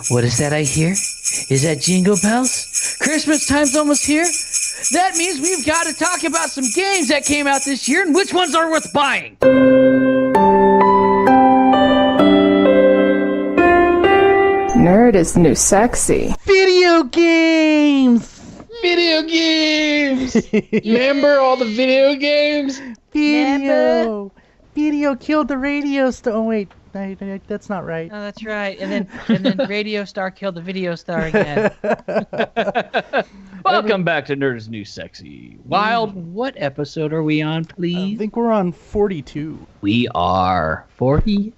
What is that I hear? Is that jingle bells? Christmas time's almost here? That means we've got to talk about some games that came out this year and which ones are worth buying. Nerd is new sexy. Video games! Video games! Remember all the video games? Video killed the radio star. Oh, wait. That's not right. Oh, that's right. And then Radio Star killed the video star again. Welcome back to Nerd is New Sexy. Wild, what episode are we on, please? I think we're on 42. We are 42.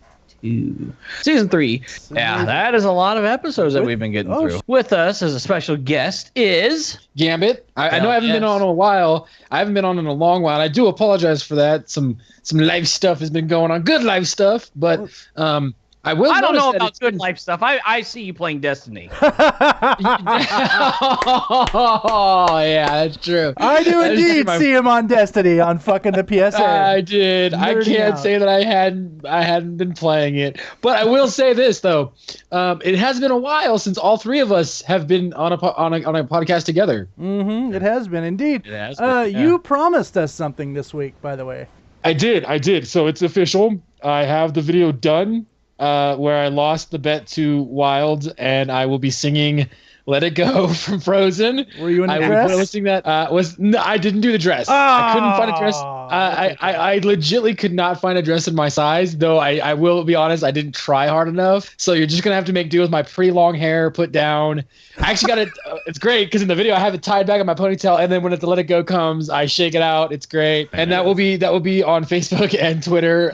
Season 3. Yeah, that is a lot of episodes that we've been getting through. With us as a special guest is... Gambit. I know I haven't been on in a while. I haven't been on in a long while. I do apologize for that. Some life stuff has been going on. Good life stuff, but... I don't know about good life stuff. I see you playing Destiny. Oh, yeah, that's true. I do indeed see him on Destiny on fucking the PSN. I did. I can't say that I hadn't been playing it. But I will say this though. It has been a while since all three of us have been on a podcast together. Mm-hmm. It has been indeed. It has been, yeah. You promised us something this week, by the way. I did. So it's official. I have the video done. Where I lost the bet to Wild, and I will be singing "Let It Go" from Frozen. Were you in a dress? Posting that. No, I didn't do the dress. I couldn't find a dress. I legitimately could not find a dress in my size, though I will be honest, I didn't try hard enough. So you're just gonna have to make do with my pretty long hair put down. I actually got it. It's great because in the video I have it tied back in my ponytail, and then when the "Let It Go" comes, I shake it out. It's great, and that will be on Facebook and Twitter.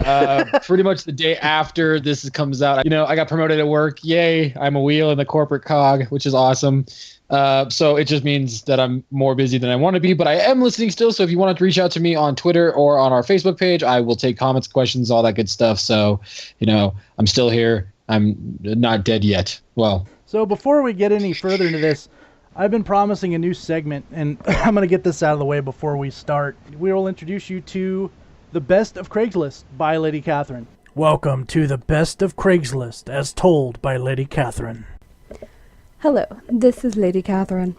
Pretty much the day after this comes out. I got promoted at work. Yay! I'm a wheel in the corporate cog, which is awesome. So it just means that I'm more busy than I want to be, but I am listening still. So if you want to reach out to me on Twitter or on our Facebook page, I will take comments, questions, all that good stuff. So, I'm still here. I'm not dead yet. Well, so before we get any further into this, I've been promising a new segment, and I'm going to get this out of the way before we start. We will introduce you to The Best of Craigslist by Lady Catherine. Welcome to The Best of Craigslist, as told by Lady Catherine. Hello, this is Lady Catherine.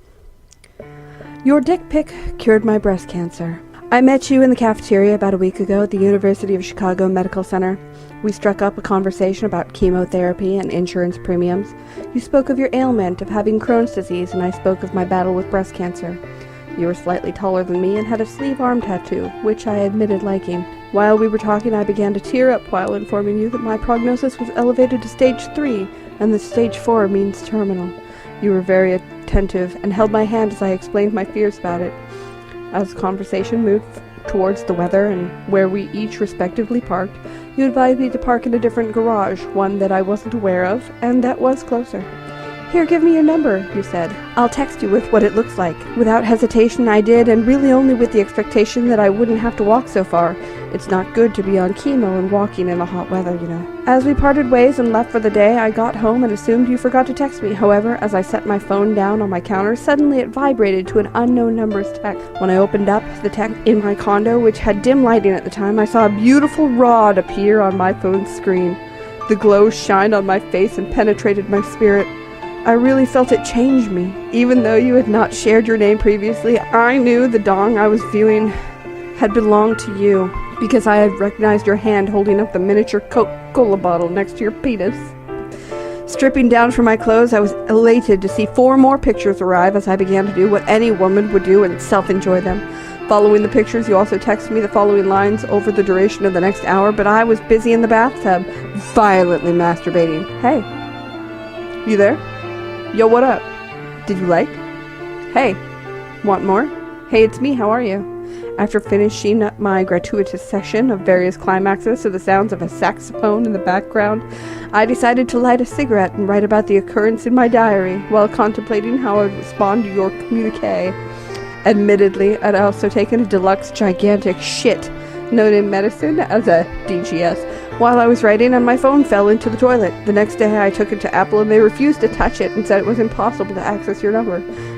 Your dick pic cured my breast cancer. I met you in the cafeteria about a week ago at the University of Chicago Medical Center. We struck up a conversation about chemotherapy and insurance premiums. You spoke of your ailment of having Crohn's disease, and I spoke of my battle with breast cancer. You were slightly taller than me and had a sleeve arm tattoo, which I admitted liking. While we were talking, I began to tear up while informing you that my prognosis was elevated to stage 3, and that stage 4 means terminal. You were very attentive and held my hand as I explained my fears about it. As the conversation moved towards the weather and where we each respectively parked, you advised me to park in a different garage, one that I wasn't aware of, and that was closer. Here, give me your number, you said. I'll text you with what it looks like. Without hesitation, I did, and really only with the expectation that I wouldn't have to walk so far. It's not good to be on chemo and walking in the hot weather, As we parted ways and left for the day, I got home and assumed you forgot to text me. However, as I set my phone down on my counter, suddenly it vibrated to an unknown number's text. When I opened up the text in my condo, which had dim lighting at the time, I saw a beautiful rod appear on my phone's screen. The glow shined on my face and penetrated my spirit. I really felt it change me. Even though you had not shared your name previously, I knew the dong I was viewing had belonged to you, because I had recognized your hand holding up the miniature Coca-Cola bottle next to your penis. Stripping down from my clothes, I was elated to see 4 more pictures arrive as I began to do what any woman would do and self-enjoy them. Following the pictures, you also texted me the following lines over the duration of the next hour, but I was busy in the bathtub, violently masturbating. Hey, you there? Yo, what up? Did you like? Hey, want more? Hey, it's me, how are you? After finishing up my gratuitous session of various climaxes to the sounds of a saxophone in the background, I decided to light a cigarette and write about the occurrence in my diary while contemplating how I would respond to your communique. Admittedly, I'd also taken a deluxe gigantic shit, known in medicine as a DGS, while I was writing and my phone fell into the toilet. The next day I took it to Apple and they refused to touch it and said it was impossible to access your number.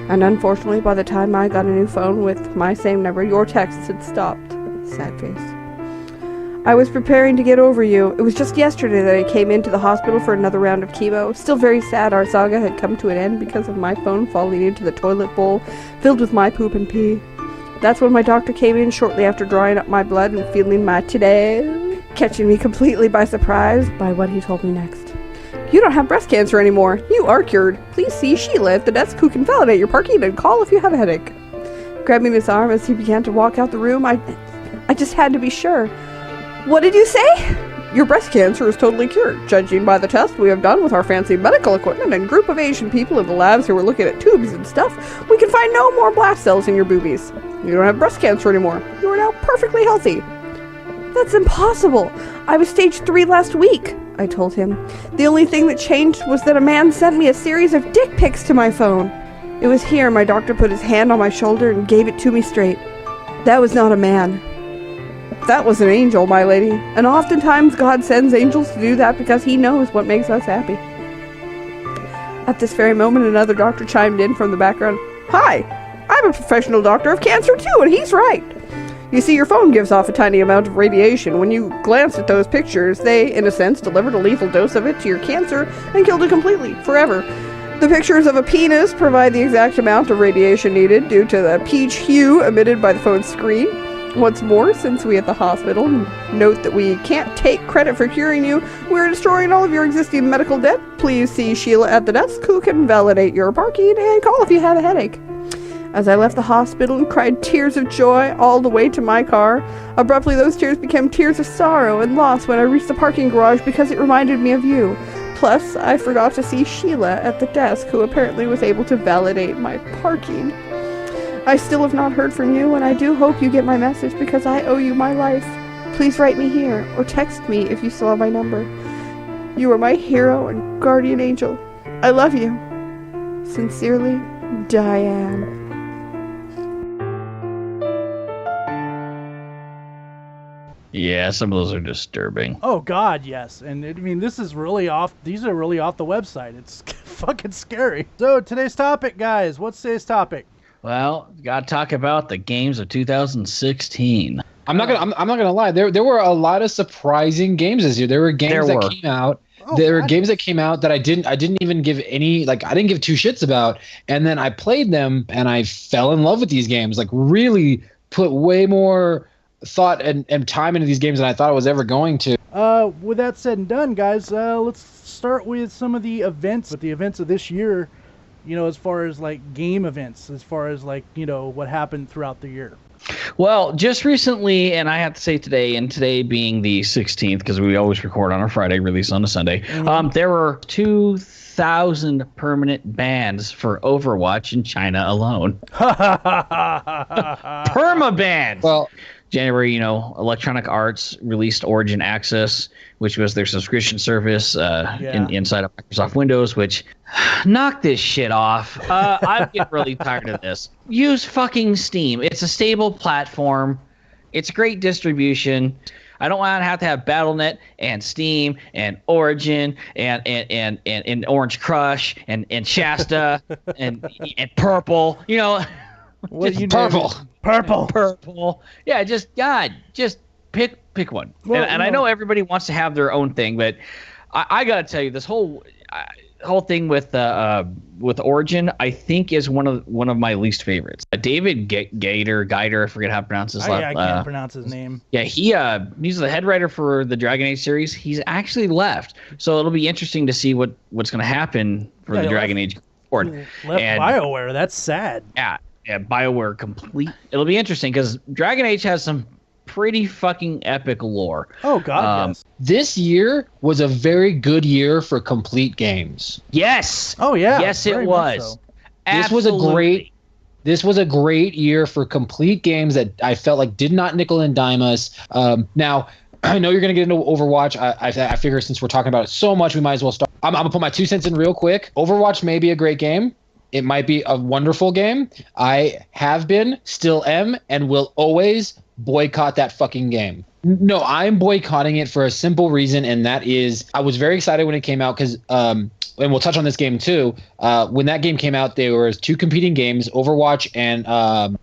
And unfortunately, by the time I got a new phone with my same number, your texts had stopped. Sad face. I was preparing to get over you. It was just yesterday that I came into the hospital for another round of chemo. Still very sad our saga had come to an end because of my phone falling into the toilet bowl filled with my poop and pee. That's when my doctor came in shortly after drawing up my blood and feeling my today, catching me completely by surprise by what he told me next. You don't have breast cancer anymore. You are cured. Please see Sheila at the desk who can validate your parking and call if you have a headache. Grabbing his arm as he began to walk out the room, I just had to be sure. What did you say? Your breast cancer is totally cured. Judging by the test we have done with our fancy medical equipment and group of Asian people in the labs who were looking at tubes and stuff, we can find no more blast cells in your boobies. You don't have breast cancer anymore. You are now perfectly healthy. That's impossible. I was stage 3 last week, I told him. The only thing that changed was that a man sent me a series of dick pics to my phone. It was here my doctor put his hand on my shoulder and gave it to me straight. That was not a man. That was an angel, my lady, and oftentimes God sends angels to do that because he knows what makes us happy. At this very moment, another doctor chimed in from the background. Hi, I'm a professional doctor of cancer too, and he's right. You see, your phone gives off a tiny amount of radiation. When you glance at those pictures, they, in a sense, delivered a lethal dose of it to your cancer and killed it completely, forever. The pictures of a penis provide the exact amount of radiation needed due to the peach hue emitted by the phone's screen. Once more, since we at the hospital note that we can't take credit for curing you, we're destroying all of your existing medical debt. Please see Sheila at the desk who can validate your parking and call if you have a headache. As I left the hospital and cried tears of joy all the way to my car, abruptly those tears became tears of sorrow and loss when I reached the parking garage because it reminded me of you. Plus, I forgot to see Sheila at the desk who apparently was able to validate my parking. I still have not heard from you, and I do hope you get my message because I owe you my life. Please write me here, or text me if you still have my number. You are my hero and guardian angel. I love you. Sincerely, Diane. Yeah, some of those are disturbing. Oh God, yes. And I mean, these are really off the website. It's fucking scary. So today's topic, guys. What's today's topic? Well, gotta talk about the games of 2016. I'm not gonna lie. There were a lot of surprising games this year. There were games that came out. There were games that came out that I didn't even give any, like, I didn't give two shits about, and then I played them and I fell in love with these games. Like, really put way more thought and time into these games than I thought I was ever going to. With that said and done, guys, let's start with some of the events. With the events of this year, you know, as far as like game events, as far as like, you know, what happened throughout the year. Well, just recently, and I have to say today, and today being the 16th, because we always record on a Friday, release on a Sunday, there were 2,000 permanent bans for Overwatch in China alone. Perma-bans! Well, January, you know, Electronic Arts released Origin Access, which was their subscription service inside of Microsoft Windows, which knock this shit off. I'm getting really tired of this. Use fucking Steam. It's a stable platform. It's great distribution. I don't want to have Battle.net and Steam and Origin and Orange Crush and Shasta and Purple. You know, What Purple. Yeah, just pick one. Well, and I know everybody wants to have their own thing, but I gotta tell you, this whole thing with Origin, I think is one of my least favorites. David Gator, I forget how to pronounce his name. I can't pronounce his name. Yeah, he's the head writer for the Dragon Age series. He's actually left, so it'll be interesting to see what's going to happen for the Dragon Age board. Left BioWare. That's sad. Yeah, BioWare complete. It'll be interesting because Dragon Age has some pretty fucking epic lore. Oh God, yes. This year was a very good year for complete games. Yes. Oh yeah. Yes, it was. So. This was a great year for complete games that I felt like did not nickel and dime us. Now, I know you're going to get into Overwatch. I figure since we're talking about it so much, we might as well start. I'm going to put my 2 cents in real quick. Overwatch may be a great game. It might be a wonderful game. I have been, still am, and will always boycott that fucking game. No, I'm boycotting it for a simple reason, and that is I was very excited when it came out because and we'll touch on this game too. When that game came out, there was 2 competing games, Overwatch and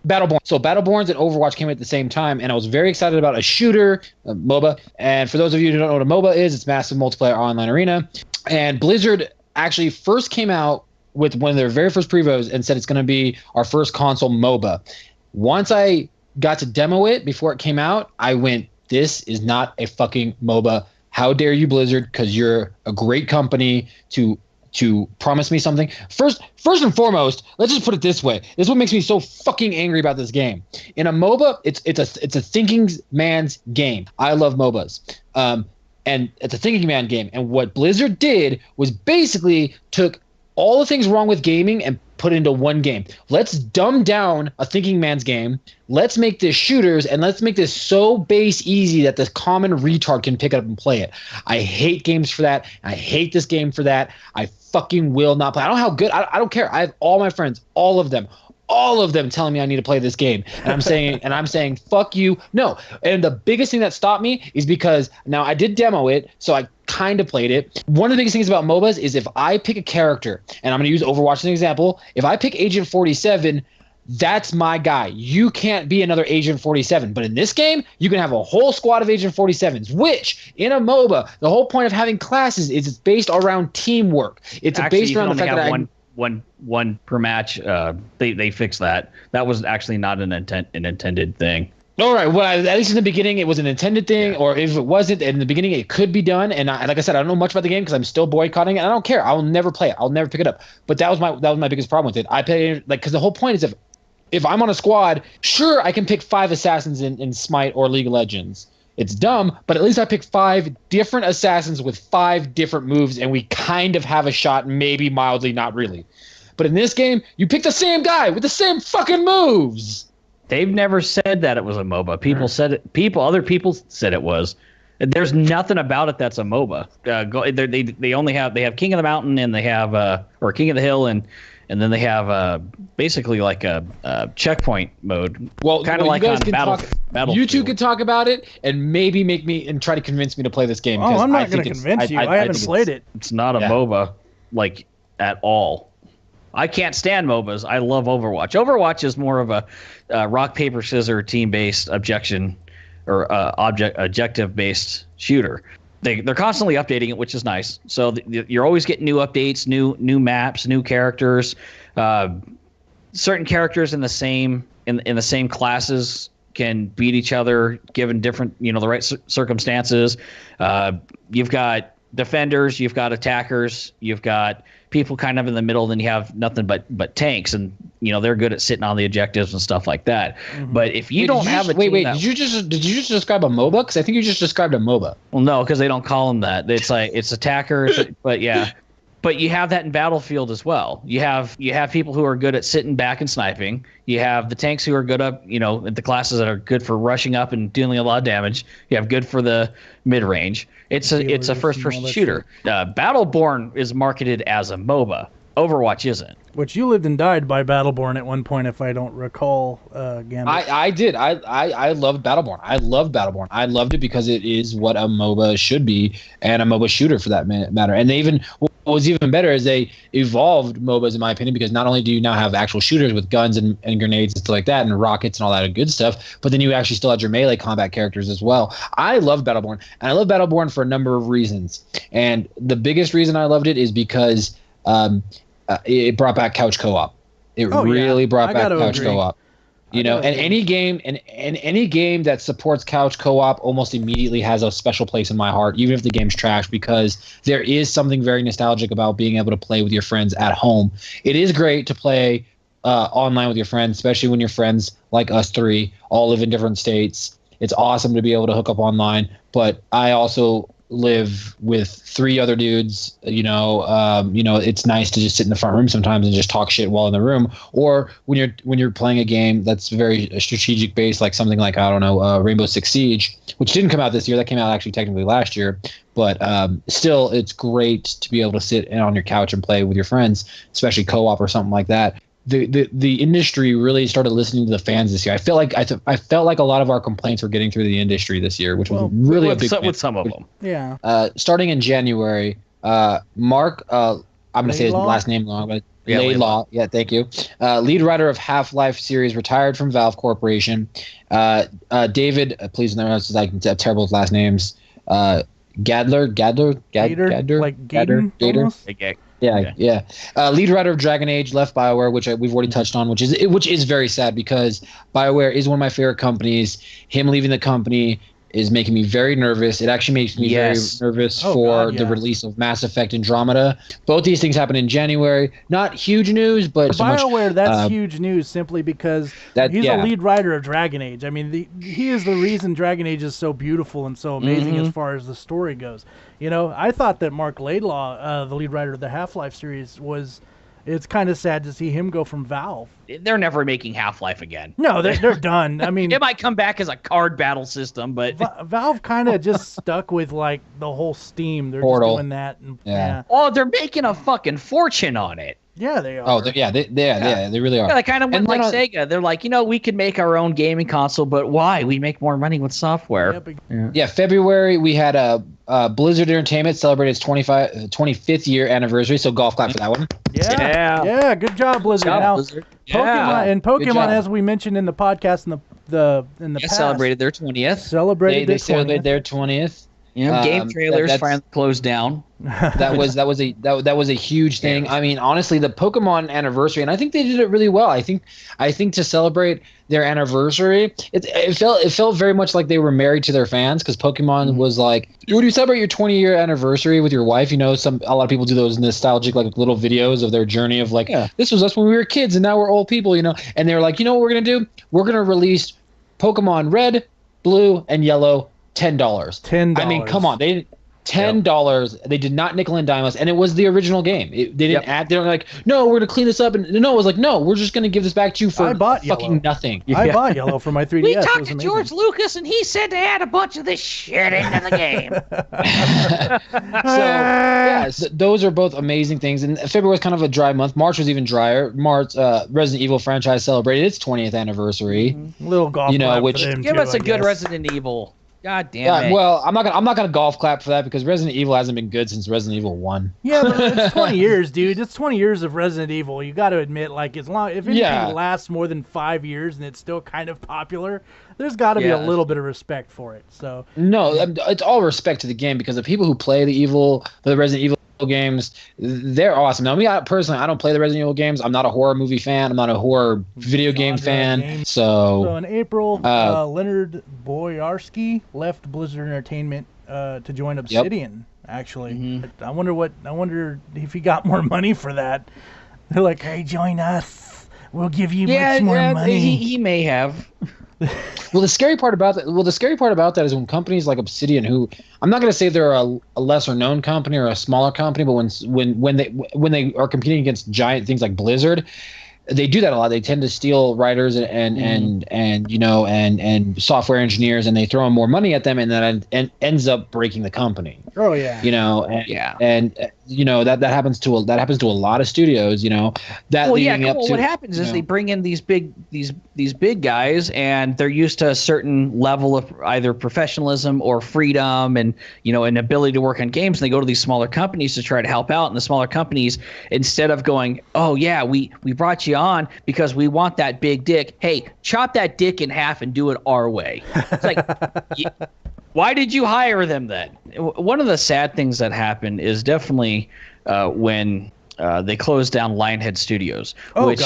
Battleborn. So Battleborns and Overwatch came at the same time, and I was very excited about a shooter, MOBA. And for those of you who don't know what a MOBA is, it's massive multiplayer online arena. And Blizzard actually first came out with one of their very first previews and said it's going to be our first console MOBA. Once I got to demo it before it came out, I went, this is not a fucking MOBA. How dare you, Blizzard, because you're a great company to promise me something. First and foremost, let's just put it this way. This is what makes me so fucking angry about this game. In a MOBA, it's a thinking man's game. I love MOBAs. And it's a thinking man game. And what Blizzard did was basically took all the things wrong with gaming and put into one game. Let's dumb down a thinking man's game. Let's make this shooters, and let's make this so base easy that the common retard can pick it up and play it. I hate games for that. I hate this game for that. I fucking will not play. I don't know how good. I don't care. I have all my friends, all of them telling me I need to play this game. And I'm saying, fuck you. No. And the biggest thing that stopped me is because now I did demo it, so I kind of played it. One of the biggest things about MOBAs is if I pick a character, and I'm going to use Overwatch as an example, if I pick Agent 47, that's my guy. You can't be another Agent 47. But in this game, you can have a whole squad of Agent 47s, which in a MOBA, the whole point of having classes is it's based around teamwork. It's based around the fact that one per match. They fixed that. That was actually not an intended thing. All right. Well, at least in the beginning, it was an intended thing, or if it wasn't, in the beginning, it could be done. And like I said, I don't know much about the game because I'm still boycotting it. And I don't care. I'll never play it. I'll never pick it up. But that was my biggest problem with it. I pay because the whole point is if I'm on a squad, sure, I can pick 5 assassins in Smite or League of Legends. It's dumb, but at least I pick 5 different assassins with 5 different moves, and we kind of have a shot, maybe mildly, not really. But in this game, you pick the same guy with the same fucking moves. They've never said that it was a MOBA. People said it. Other people said it was. There's nothing about it that's a MOBA. They have King of the Mountain, and they have or King of the Hill, and then they have basically like a checkpoint mode. Well, kind of like on Battlefield. You two could talk about it and maybe make me and try to convince me to play this game. Oh, I'm not going to convince you. I haven't played it. It's not a MOBA like at all. I can't stand MOBAs. I love Overwatch. Overwatch is more of a rock paper scissors team based objective based shooter. They're constantly updating it, which is nice. So you're always getting new updates, new maps, new characters. Certain characters in the same classes can beat each other given different, the right circumstances. You've got defenders, you've got attackers, you've got people kind of in the middle, then you have nothing but tanks, and they're good at sitting on the objectives and stuff like that. Mm-hmm. But if you don't have a team did you just describe a MOBA? Because I think you just described a MOBA. Well, no, because they don't call them that. It's attackers, but yeah. But you have that in Battlefield as well. You have people who are good at sitting back and sniping. You have the tanks who are good up, the classes that are good for rushing up and dealing a lot of damage. You have good for the mid range. It's a first person shooter. Battleborn is marketed as a MOBA. Overwatch isn't. Which you lived and died by Battleborn at one point, if I don't recall. Gambit. I did. I loved Battleborn. I loved Battleborn. I loved it because it is what a MOBA should be, and a MOBA shooter for that matter. And what was even better is they evolved MOBAs, in my opinion, because not only do you now have actual shooters with guns and grenades and stuff like that, and rockets and all that good stuff, but then you actually still had your melee combat characters as well. I love Battleborn, and I love Battleborn for a number of reasons. And the biggest reason I loved it is because it brought back couch co-op. It really brought back couch co-op. And any game that supports couch co-op almost immediately has a special place in my heart, even if the game's trash, because there is something very nostalgic about being able to play with your friends at home. It is great to play online with your friends, especially when your friends like us 3 all live in different states. It's awesome to be able to hook up online, but I also live with 3 other dudes. It's nice to just sit in the front room sometimes and just talk shit while in the room. Or when you're playing a game that's very strategic based, like something like Rainbow Six Siege, which didn't come out this year. That came out actually technically last year. But still, it's great to be able to sit on your couch and play with your friends, especially co-op or something like that. The industry really started listening to the fans this year. I felt like a lot of our complaints were getting through the industry this year, which was really a big with some of them. Yeah. Starting in January, Mark I'm gonna say his last name wrong, but Laidlaw. Yeah, thank you. Lead writer of Half-Life series, retired from Valve Corporation. David, please never know, I can have terrible with last names. Gader, like Gator. Yeah. Lead writer of Dragon Age, left BioWare, which we've already touched on, which is very sad because BioWare is one of my favorite companies. Him leaving the company is making me very nervous. It actually makes me very nervous the release of Mass Effect Andromeda. Both these things happen in January. Not huge news, but BioWare, that's huge news simply because he's a lead writer of Dragon Age. I mean, he is the reason Dragon Age is so beautiful and so amazing as far as the story goes. You know, I thought that Mark Laidlaw, the lead writer of the Half-Life series, it's kind of sad to see him go from Valve. They're never making Half-Life again. No, they're done. I mean, it might come back as a card battle system, but Valve kind of just stuck with like the whole Steam. They're Portal. Just doing that. And, Oh, they're making a fucking fortune on it. Yeah, they are. Oh, they really are. Yeah, they kind of went like Sega. They're like, we could make our own gaming console, but why? We make more money with software. February we had Blizzard Entertainment celebrated its 25th year anniversary, so golf clap for that one. Yeah, good job, Blizzard. Blizzard. Pokemon, as we mentioned in the podcast in the past, celebrated their 20th. They celebrated their 20th. Game trailers finally closed down. That was a huge thing. I mean, honestly, the Pokemon anniversary, and I think they did it really well. I think to celebrate their anniversary, it felt very much like they were married to their fans, because Pokemon was like, when you celebrate your 20-year anniversary with your wife, a lot of people do those nostalgic like little videos of their journey of like, this was us when we were kids and now we're old people, and they were like, what we're gonna do? We're gonna release Pokemon Red, Blue, and Yellow. $10. I mean, come on. $10. They did not nickel and dime us, and it was the original game. They didn't add. They were like, no, we're gonna clean this up, and no, it was like, no, we're just gonna give this back to you for fucking nothing. I bought Yellow for my 3DS. We talked to George Lucas, and he said to add a bunch of this shit into the game. So those are both amazing things. And February was kind of a dry month. March was even drier. March, Resident Evil franchise celebrated its 20th anniversary. Little golf clap which give us a good Resident Evil. God damn it. Well, I'm not gonna golf clap for that because Resident Evil hasn't been good since Resident Evil 1. Yeah, but it's 20 years, dude. It's 20 years of Resident Evil. You got to admit, like, if anything lasts more than 5 years and it's still kind of popular, there's got to be a little bit of respect for it. So no, it's all respect to the game, because the people who play the Resident Evil games, they're awesome. Now, me personally, I don't play the Resident Evil games. I'm not a horror movie fan. I'm not a horror video game fan. So in April, Leonard Boyarsky left Blizzard Entertainment to join Obsidian. Actually, I wonder if he got more money for that. They're like, hey, join us. We'll give you much more money. He may have. Well, the scary part about that is when companies like Obsidian, who I'm not going to say they're a lesser known company or a smaller company, but when they are competing against giant things like Blizzard, they do that a lot. They tend to steal writers and software engineers, and they throw in more money at them, and that ends up breaking the company. Oh yeah. That happens to a lot of studios. What happens is they bring in these big guys, and they're used to a certain level of either professionalism or freedom, and an ability to work on games. And they go to these smaller companies to try to help out, and the smaller companies, instead of going, oh yeah, we brought you on because we want that big dick. Hey, chop that dick in half and do it our way. It's like, why did you hire them then? One of the sad things that happened is definitely when they closed down Lionhead Studios, which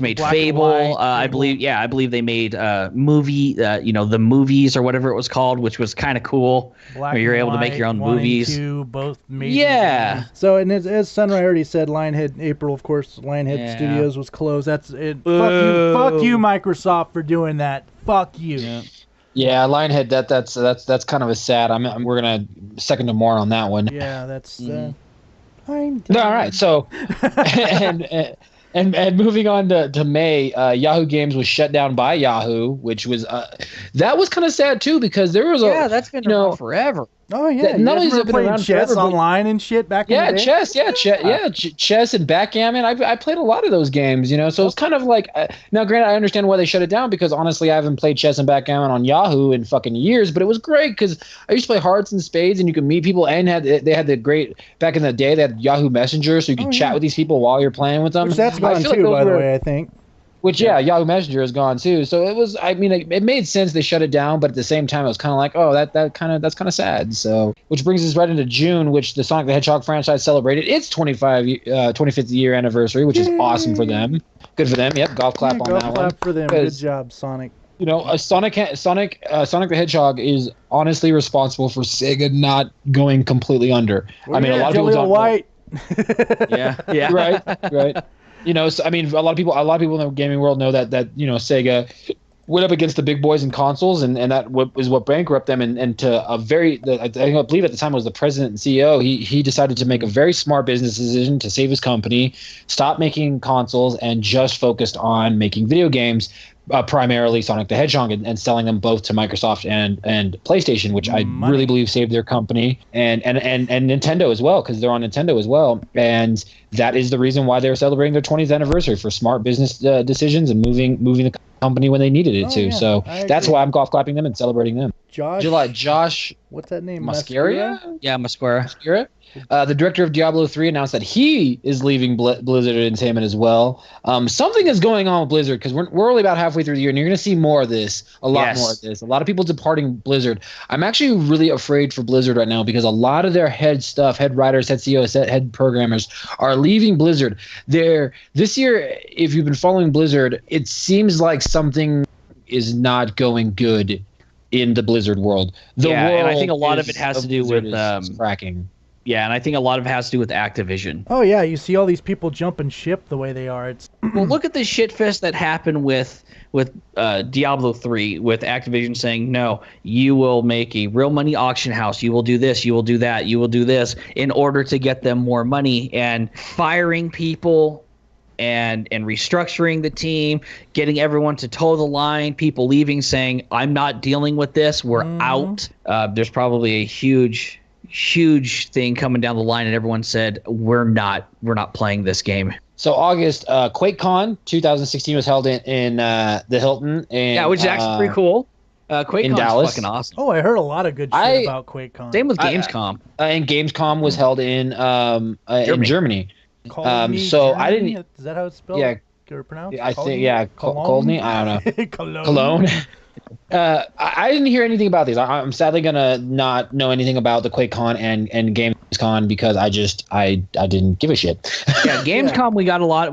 made Fable. I believe they made movie, the movies or whatever it was called, which was kind of cool. Where you're able to make your own movies. Both made. Yeah. So, and as Sunray already said, April, of course, Lionhead Studios was closed. That's it. Fuck you, Microsoft, for doing that. Fuck you. Yeah. Yeah, Lionhead. That's kind of a sad. We're gonna second to more on that one. Yeah, that's. All right, so and moving on to May, Yahoo Games was shut down by Yahoo, which was that was kind of sad too, because there was that's been around forever. Oh yeah, Not only has it been playing around chess forever, online and shit back in the day. Chess and backgammon. I played a lot of those games, so it's kind of like now. Granted, I understand why they shut it down because honestly, I haven't played chess and backgammon on Yahoo in fucking years. But it was great because I used to play hearts and spades, and you could meet people. And they had the great back in the day. They had Yahoo Messenger, so you could chat with these people while you're playing with them. Which that's gone too, by the way. I think. Which Yahoo Messenger is gone too. So it was. I mean, it made sense they shut it down, but at the same time, it was kind of like, oh, that's kind of sad. So, which brings us right into June, which the Sonic the Hedgehog franchise celebrated its 25th year anniversary, which is awesome for them. Good for them. Yep, golf clap on that one. Golf clap for them. Good job, Sonic. Sonic the Hedgehog is honestly responsible for Sega not going completely under. A lot of people talk White. Yeah. Right. So, I mean, a lot of people in the gaming world know that Sega went up against the big boys in consoles, and that is what bankrupted them. And to I believe at the time it was the president and CEO. He decided to make a very smart business decision to save his company, stop making consoles, and just focused on making video games. Primarily Sonic the Hedgehog and selling them both to Microsoft and PlayStation, which I really believe saved their company and Nintendo as well, because they're on Nintendo as well. And that is the reason why they're celebrating their 20th anniversary, for smart business decisions and moving the company when they needed it to. Yeah, so that's why I'm golf clapping them and celebrating them. Josh. What's that name? Mascara? Yeah, Mascara. The director of Diablo 3 announced that he is leaving Blizzard Entertainment as well. Something is going on with Blizzard because we're only about halfway through the year, and you're going to see more of this, a lot more of this. A lot of people departing Blizzard. I'm actually really afraid for Blizzard right now because a lot of their head writers, head CEOs, head programmers are leaving Blizzard. This year, if you've been following Blizzard, it seems like something is not going good in the Blizzard world. And I think a lot of it has to do with cracking. Yeah, and I think a lot of it has to do with Activision. Oh yeah, you see all these people jumping ship the way they are. It's well, look at the shitfest that happened with Diablo 3, with Activision saying, no, you will make a real money auction house, you will do this, you will do that, you will do this, in order to get them more money, and firing people and restructuring the team, getting everyone to toe the line, people leaving saying, I'm not dealing with this, we're out. There's probably a huge thing coming down the line, and everyone said, we're not playing this game. So August, QuakeCon 2016 was held in the Hilton. Which is actually pretty cool. QuakeCon is fucking awesome. Oh, I heard a lot of good shit about QuakeCon. Same with Gamescom. And Gamescom was held in Germany. Germany? I didn't. Is that how it's spelled? Yeah. Or pronounced? I think Colony. I don't know. Cologne. I didn't hear anything about these. I'm sadly gonna not know anything about the QuakeCon and Gamescom because I didn't give a shit. Yeah, Gamescom we got a lot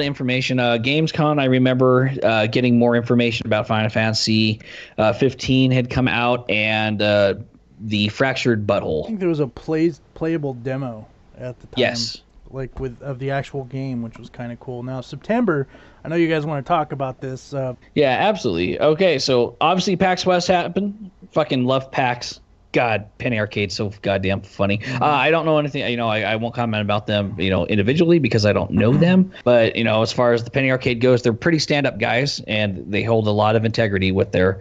of information. Gamescom I remember getting more information about Final Fantasy 15 had come out, and the Fractured Butthole. I think there was a playable demo at the time. Yes. Like of the actual game, which was kind of cool. Now September, I know you guys want to talk about this. Yeah, absolutely. Okay, so obviously PAX West happened. Fucking love PAX. God, Penny Arcade's so goddamn funny. Mm-hmm. I don't know anything. I won't comment about them, individually because I don't know them. But as far as the Penny Arcade goes, they're pretty stand-up guys, and they hold a lot of integrity with their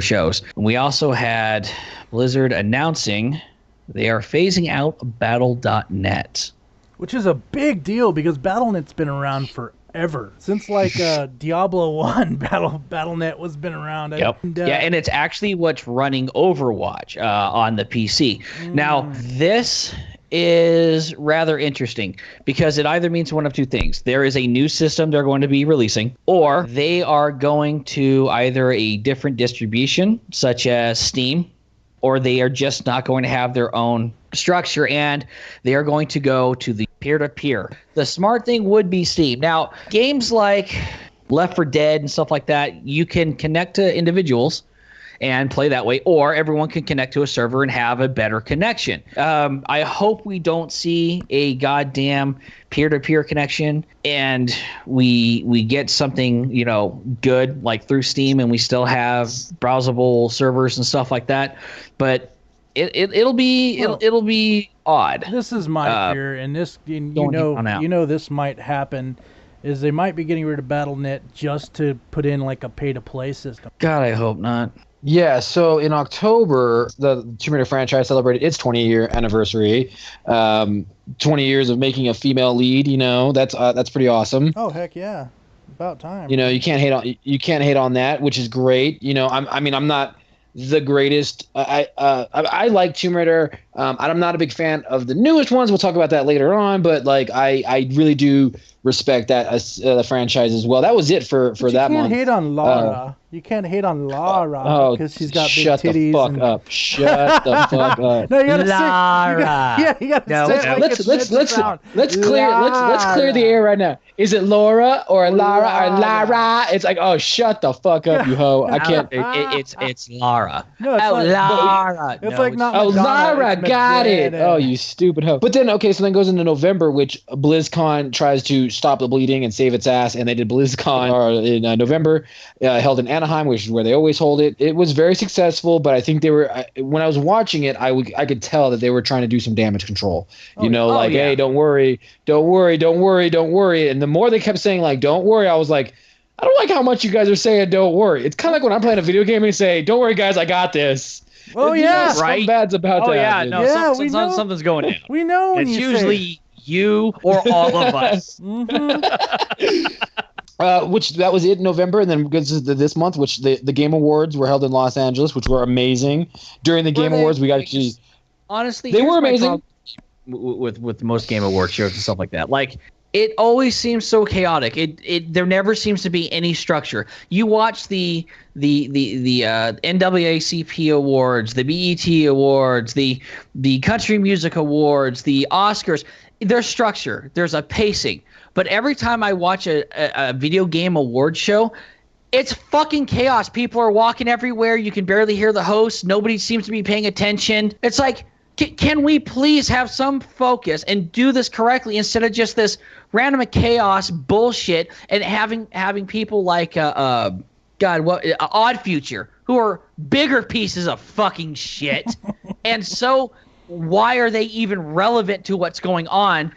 shows. We also had Blizzard announcing they are phasing out Battle.net. Which is a big deal because Battle.net's been around forever. Since Diablo 1, Battle.net was been around. Yep. And it's actually what's running Overwatch on the PC. Now, this is rather interesting because it either means one of two things. There is a new system they're going to be releasing, or they are going to either a different distribution, such as Steam, or they are just not going to have their own structure, and they are going to go to the peer-to-peer. The smart thing would be Steam. Now, games like Left 4 Dead and stuff like that, you can connect to individuals and play that way, or everyone can connect to a server and have a better connection. I hope we don't see a goddamn peer-to-peer connection and we get something, good like through Steam, and we still have browsable servers and stuff like that. But it'll be odd. This is my fear, and this this might happen. Is they might be getting rid of Battle.net just to put in like a pay-to-play system. God, I hope not. Yeah, so in October, the Tomb Raider franchise celebrated its 20-year anniversary. 20 years of making a female lead, that's pretty awesome. Oh heck yeah, about time. You can't hate on that, which is great. I'm not the greatest. I like Tomb Raider. I'm not a big fan of the newest ones. We'll talk about that later on. But like, I really do respect that the franchise as well. That was it for that month. You can't hate on Lara. You can't hate on Lara because she's got big titties. Shut the fuck up. Shut the fuck up. No, you gotta Lara. You gotta say let's clear the air right now. Is it Laura or Lara or Lara? It's like, oh, shut the fuck up, you hoe. I can't. It's Lara. No, it's Lara. It's like not. Oh, Madonna, Lara, got it. Oh, you stupid hoe. But then, okay, so then goes into November, which BlizzCon tries to stop the bleeding and save its ass, and they did BlizzCon in November, held in Anaheim, which is where they always hold it. It was very successful, but I think they were, when I was watching it, I could tell that they were trying to do some damage control. Hey, don't worry. And the more they kept saying, like, don't worry, I was like, I don't like how much you guys are saying don't worry. It's kind of like when I'm playing a video game and you say, don't worry, guys, I got this. Oh, yeah. Right? Bad's about that. Yeah, no, yeah, something's going down. We know when it's usually you or all of us. Which that was it in November, and then goes to this month, which the Game Awards were held in Los Angeles, which were amazing. During the Game Awards, we got to see. Honestly, they were amazing. With most Game Award shows and stuff like that, like it always seems so chaotic. There never seems to be any structure. You watch the NAACP awards, the BET awards, the Country Music Awards, the Oscars. There's structure. There's a pacing. But every time I watch a video game award show, it's fucking chaos. People are walking everywhere. You can barely hear the host. Nobody seems to be paying attention. It's like, can we please have some focus and do this correctly instead of just this random chaos bullshit and having people like Odd Future, who are bigger pieces of fucking shit. And so why are they even relevant to what's going on?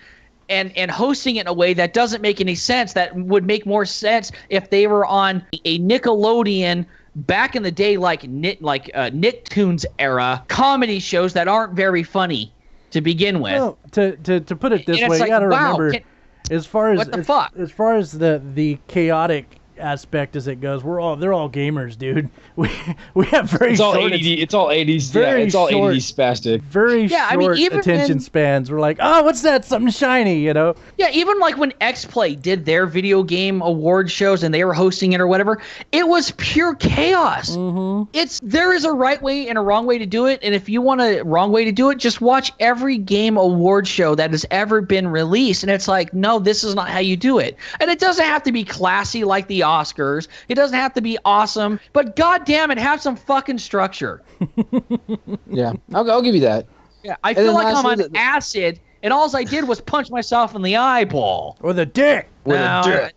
And hosting it in a way that doesn't make any sense, that would make more sense if they were on a Nickelodeon back in the day, like Nicktoons era comedy shows that aren't very funny to begin with. Well, to put it this way, you gotta remember, as far as the chaotic aspect as it goes, they're all gamers, dude. We have it's all 80s. Yeah, it's all 80s spastic. Very short attention spans. We're like, oh, what's that? Something shiny, Yeah, even like when X-Play did their video game award shows and they were hosting it or whatever, it was pure chaos. Mm-hmm. There is a right way and a wrong way to do it, and if you want a wrong way to do it, just watch every game award show that has ever been released, and it's like, no, this is not how you do it. And it doesn't have to be classy like the Oscars. It doesn't have to be awesome, but god damn it, have some fucking structure. Yeah, I'll give you that. Yeah, I feel like I'm on acid, and all I did was punch myself in the eyeball or the dick. And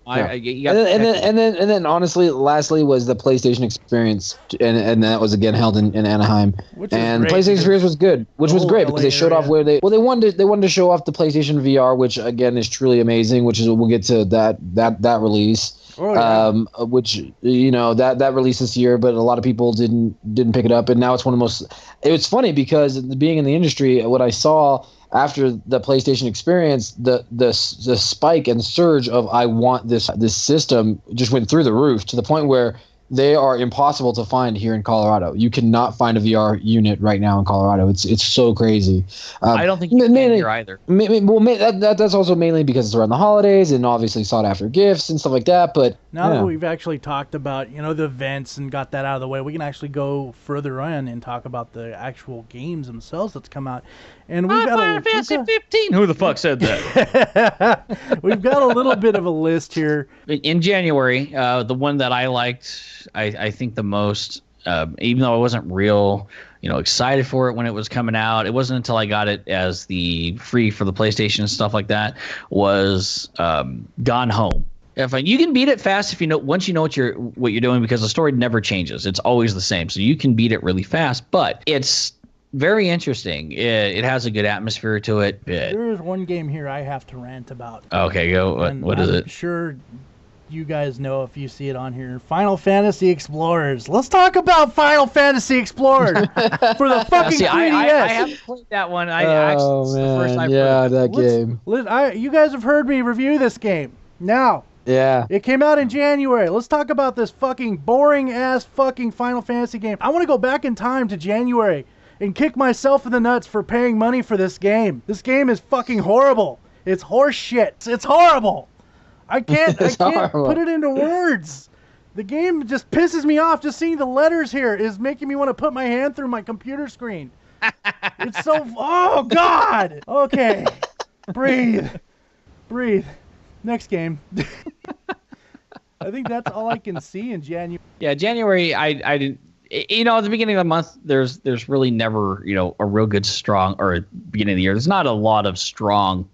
then honestly, lastly was the PlayStation Experience, and that was again held in Anaheim. And PlayStation Experience was good, which was great because they showed off where they wanted to show off the PlayStation VR, which again is truly amazing. We'll get to that release. Oh, yeah. Which that released this year, but a lot of people didn't pick it up, and now it's one of the most. It's funny because being in the industry, what I saw after the PlayStation Experience, the spike and surge of I want this system just went through the roof to the point where they are impossible to find here in Colorado. You cannot find a VR unit right now in Colorado. It's so crazy. I don't think you can here either. That's also mainly because it's around the holidays and obviously sought after gifts and stuff like that. But now that we've actually talked about the events and got that out of the way, we can actually go further on and talk about the actual games themselves that's come out. And we've got Final Fantasy 15. Who the fuck said that? We've got a little bit of a list here. In January, the one that I liked, I think the most, even though I wasn't real, excited for it when it was coming out, it wasn't until I got it as the free for the PlayStation and stuff like that, was Gone Home. You can beat it fast if once you know what you're doing, because the story never changes. It's always the same, so you can beat it really fast. But it's very interesting. It has a good atmosphere to it. There is one game here I have to rant about. Okay, go. What is it? Sure, you guys know if you see it on here. Final Fantasy Explorers. Let's talk about Final Fantasy Explorers for the fucking 3DS. I haven't played that one. Oh, man. The first I've heard that game. You guys have heard me review this game. Now, yeah, it came out in January. Let's talk about this fucking boring-ass fucking Final Fantasy game. I want to go back in time to January and kick myself in the nuts for paying money for this game. This game is fucking horrible. It's horse shit. It's horrible. I can't put it into words. The game just pisses me off. Just seeing the letters here is making me want to put my hand through my computer screen. It's so... Oh, God! Okay. Breathe. Next game. I think that's all I can see in January. Yeah, January, I didn't... You know, at the beginning of the month, there's really never, a real good strong... Or beginning of the year, there's not a lot of strong...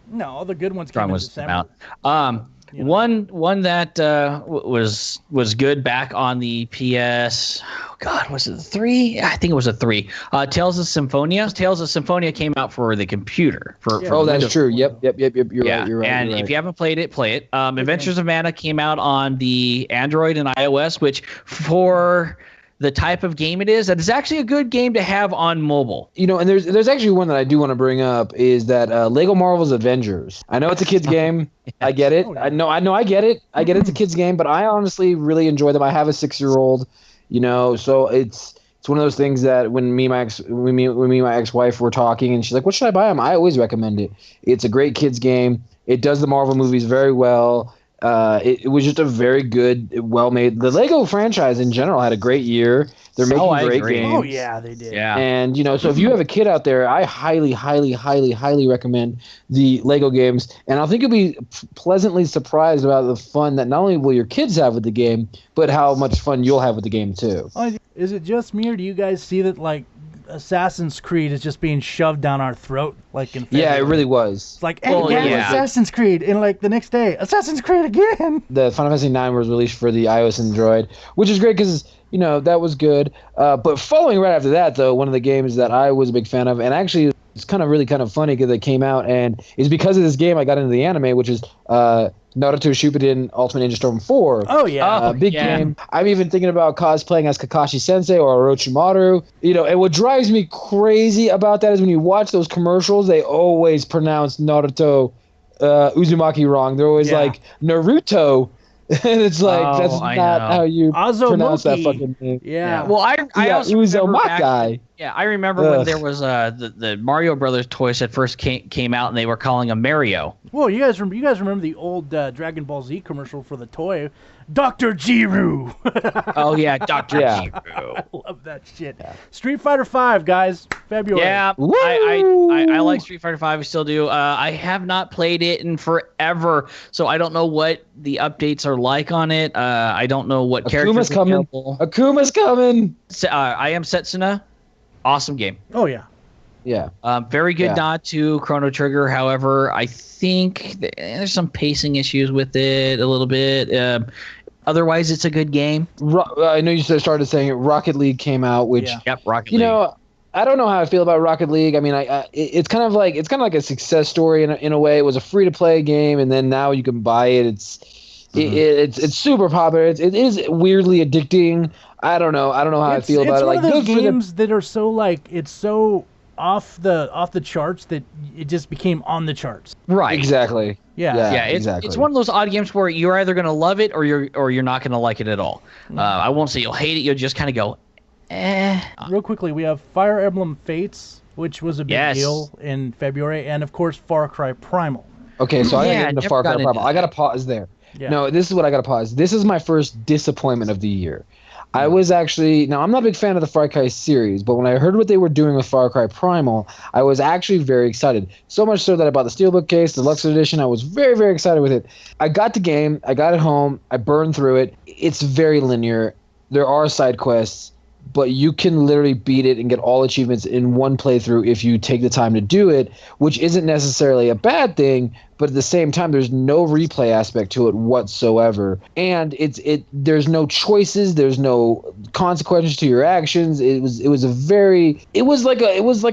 No, all the good ones came in December. One that was good back on the PS. Oh God, was it 3? I think it was a 3. Tales of Symphonia. Tales of Symphonia came out for the computer. That's true. Yep. You're right. And if you haven't played it, play it. Adventures of Mana came out on the Android and iOS, which for the type of game it is, that is actually a good game to have on mobile. And there's actually one that I do want to bring up is that Lego Marvel's Avengers. I know it's a kid's game. I get it. I know I get it. I get it's a kid's game, but I honestly really enjoy them. I have a 6-year-old, so it's one of those things that when me and my ex-wife were talking and she's like, "What should I buy them?" I always recommend it. It's a great kids game. It does the Marvel movies very well. It was just a very good, well-made. The Lego franchise in general had a great year. They're making great games. Oh yeah, they did. Yeah. And so if you have a kid out there, I highly, highly, highly, highly recommend the Lego games. And I think you'll be pleasantly surprised about the fun that not only will your kids have with the game, but how much fun you'll have with the game too. Is it just me, or do you guys see that Assassin's Creed is just being shoved down our throat in February? Yeah, it really was. It's like, Assassin's Creed, and the next day, Assassin's Creed again. The Final Fantasy IX was released for the iOS and Android, which is great because that was good. But following right after that, though, one of the games that I was a big fan of, and actually it's really kind of funny because it came out, and it's because of this game I got into the anime, which is Naruto Shippuden Ultimate Ninja Storm 4. Oh, yeah. Big game. I'm even thinking about cosplaying as Kakashi Sensei or Orochimaru. And what drives me crazy about that is when you watch those commercials, they always pronounce Naruto Uzumaki wrong. They're always like Naruto. And it's like, that's not how you pronounce that fucking name. Yeah. Well, I also Uzumakai. I remember when there was the Mario Brothers toys that first came out, and they were calling him Mario. Well, you guys remember the old Dragon Ball Z commercial for the toy, Dr. Jiru. Oh yeah, Dr. Jiru. I love that shit. Yeah. Street Fighter V, guys, February. Yeah, I like Street Fighter V. I still do. I have not played it in forever, so I don't know what the updates are like on it. I don't know what characters are available. Akuma's coming. I Am Setsuna. Awesome game. Oh yeah. Yeah. Very good nod to Chrono Trigger. However, I think there's some pacing issues with it a little bit. Otherwise, it's a good game. I know you started saying it. Rocket League came out, which Rocket League. I don't know how I feel about Rocket League. I mean, it's kind of like a success story in a way. It was a free to play game, and then now you can buy it. It's super popular. It is weirdly addicting. I don't know how I feel about it. It's one of those games that are so it's so off the charts that it just became on the charts. Right. Exactly. Yeah. Exactly. It's one of those odd games where you're either going to love it or you're not going to like it at all. I won't say you'll hate it. You'll just kind of go, eh. Real quickly, we have Fire Emblem Fates, which was a big deal in February, and of course Far Cry Primal. Okay, so I got to get into Far Cry Primal. I got to pause there. Yeah. No, this is what I got to pause. This is my first disappointment of the year. I was actually, now I'm not a big fan of the Far Cry series, but when I heard what they were doing with Far Cry Primal, I was actually very excited. So much so that I bought the Steelbook case, the Deluxe Edition. I was very, very excited with it. I got the game. I got it home. I burned through it. It's very linear. There are side quests, but you can literally beat it and get all achievements in one playthrough if you take the time to do it, which isn't necessarily a bad thing, but at the same time, there's no replay aspect to it whatsoever. And there's no choices, there's no consequences to your actions. It was like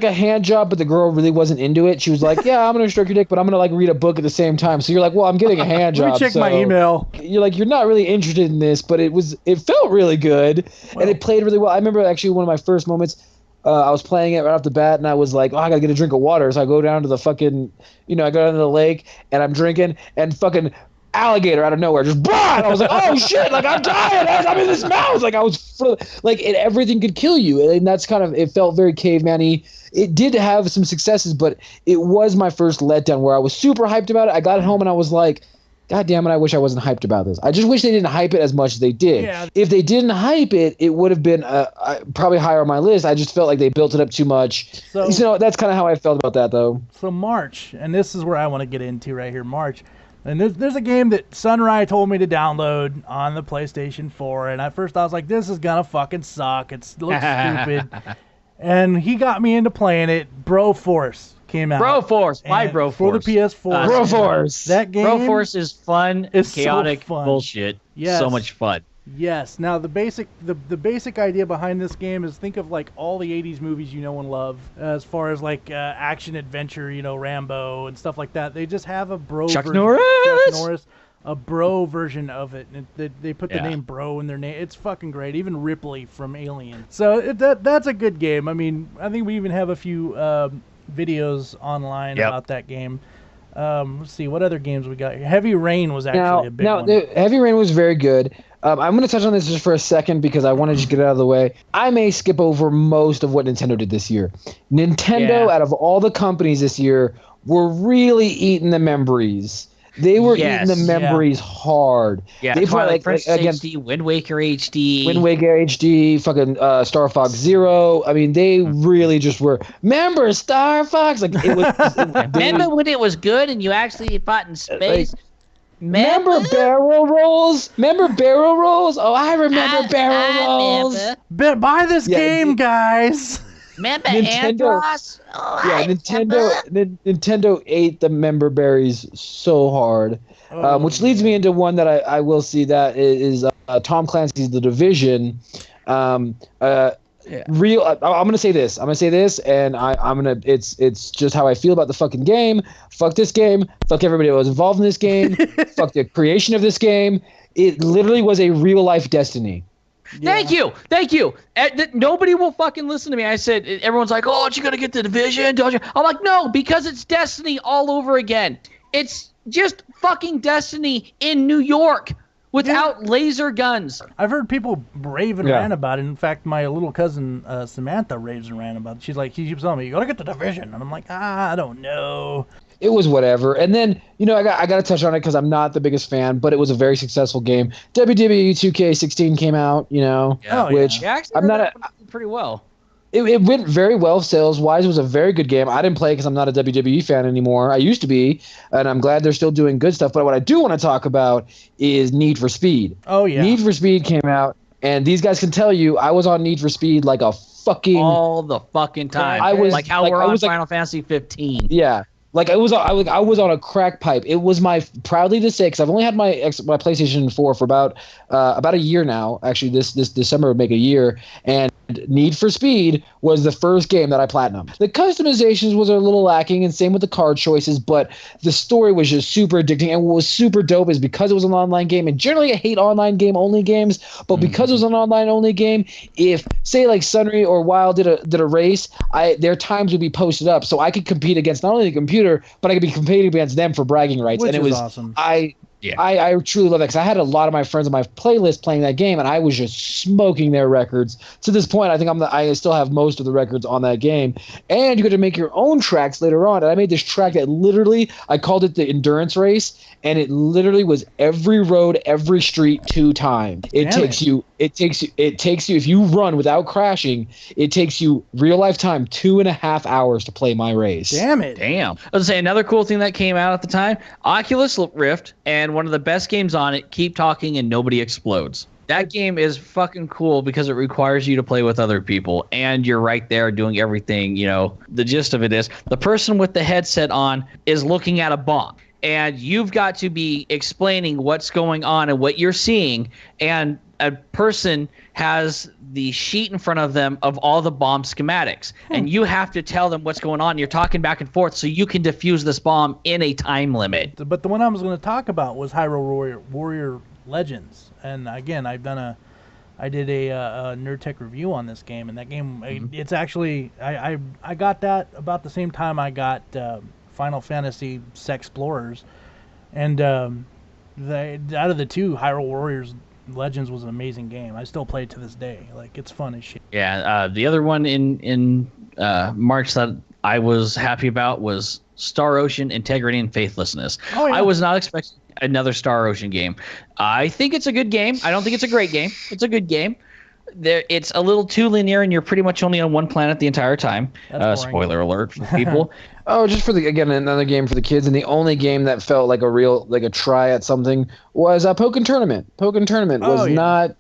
a hand job, but the girl really wasn't into it. She was like, "Yeah, I'm gonna stroke your dick, but I'm gonna like read a book at the same time." So you're like, "Well, I'm getting a hand job." Let me check my email. You're like, you're not really interested in this, but it felt really good, and it played really well. I remember actually one of my first moments. I was playing it right off the bat, and I was like, "Oh, I gotta get a drink of water." So I go down to the fucking, I go down to the lake, and I'm drinking, and fucking alligator out of nowhere just blah! And I was like, "Oh shit! Like I'm dying! I'm in this mouth!" Like I was everything could kill you, and that's kind of, it felt very caveman-y. It did have some successes, but it was my first letdown where I was super hyped about it. I got it home and I was like, God damn it, I wish I wasn't hyped about this. I just wish they didn't hype it as much as they did. Yeah. If they didn't hype it, it would have been probably higher on my list. I just felt like they built it up too much. So that's kind of how I felt about that, though. So March, and this is where I want to get into right here, March. And there's a game that Sunrise told me to download on the PlayStation 4, and at first I was like, this is going to fucking suck. It looks stupid. And he got me into playing it. Broforce came out. Broforce. Why Broforce? For the PS4. Broforce. That game. Broforce is fun. It's chaotic so fun. bullshit. Yes. So much fun. Yes. Now the basic idea behind this game is, think of like all the 80s movies you know and love, as far as like action adventure, Rambo and stuff like that. They just have a bro Chuck version. Norris. A bro version of it. And they put the name bro in their name. It's fucking great. Even Ripley from Alien. So that's a good game. I mean, I think we even have a few videos online about that game. Let's see what other games we got here. Heavy Rain was actually a big one. Heavy Rain was very good. I'm going to touch on this just for a second because I want to just get it out of the way. I may skip over most of what Nintendo did this year. Nintendo, out of all the companies this year, were really eating the memories. They were eating the memories hard. Yeah, they put like HD, Wind Waker HD, fucking Star Fox Zero. I mean, they really just were. Remember Star Fox? Like it was. Remember when it was good and you actually fought in space? Remember barrel rolls? Oh, I remember barrel rolls. Buy this game, guys. Remember Andros? Nintendo ate the member berries so hard, which leads me into one that I will see, that is Tom Clancy's The Division. I'm gonna say this, and it's just how I feel about the fucking game. Fuck this game. Fuck everybody that was involved in this game. Fuck the creation of this game. It literally was a real life Destiny. Yeah. Thank you. Nobody will fucking listen to me. I said, everyone's like, "Oh, aren't you gonna get The Division? Don't you?" I'm like, no, because it's Destiny all over again. It's just fucking Destiny in New York without laser guns. I've heard people rave and rant about it. In fact, my little cousin Samantha raves and rant about it. She's like, she keeps telling me, "You gotta get The Division," and I'm like, I don't know. It was whatever. And then, I got to touch on it because I'm not the biggest fan, but it was a very successful game. WWE 2K16 came out, which I'm not pretty well. It went very well sales-wise. It was a very good game. I didn't play because I'm not a WWE fan anymore. I used to be, and I'm glad they're still doing good stuff. But what I do want to talk about is Need for Speed. Oh, yeah. Need for Speed came out, and these guys can tell you I was on Need for Speed like a fucking... all the fucking time. We're on Final Fantasy 15. Yeah. Like I was on a crack pipe. It was my proudly to say, because I've only had my PlayStation 4 for about a year now. Actually, this December would make a year. And Need for Speed was the first game that I platinumed. The customizations was a little lacking, and same with the card choices. But the story was just super addicting. And what was super dope is because it was an online game. And generally, I hate online game only games. But because it was an online only game, if say like Sunry or Wild did a race, their times would be posted up, so I could compete against not only the computer, but I could be competing against them for bragging rights. Which and it was awesome. I truly love that, because I had a lot of my friends on my playlist playing that game, and I was just smoking their records. To this point, I think I still have most of the records on that game. And you get to make your own tracks later on. And I made this track that literally, I called it the endurance race, and it literally was every road, every street 2 times. It takes you, if you run without crashing, it takes you real life time 2.5 hours to play my race. Damn it. Damn. I was going to say, another cool thing that came out at the time, Oculus Rift, and one of the best games on it, Keep Talking and Nobody Explodes. That game is fucking cool because it requires you to play with other people, and you're right there doing everything. The gist of it is the person with the headset on is looking at a bomb. and you've got to be explaining what's going on and what you're seeing, and a person has the sheet in front of them of all the bomb schematics, and you have to tell them what's going on. You're talking back and forth so you can defuse this bomb in a time limit. But the one I was going to talk about was Hyrule Warrior Legends, and again, I did a Nerd Tech review on this game, and that game, it's actually, I got that about the same time I got Final Fantasy Sexplorers, and out of the two, Hyrule Warriors Legends was an amazing game. I still play it to this day. Like, it's fun as shit. Yeah, the other one in March that I was happy about was Star Ocean: Integrity and Faithlessness. Oh, yeah. I was not expecting another Star Ocean game. I think it's a good game. I don't think it's a great game. It's a good game. It's a little too linear, and you're pretty much only on one planet the entire time. Spoiler alert for people. Oh, just for another game for the kids, and the only game that felt like a try at something was Pokken Tournament. Pokken Tournament was not.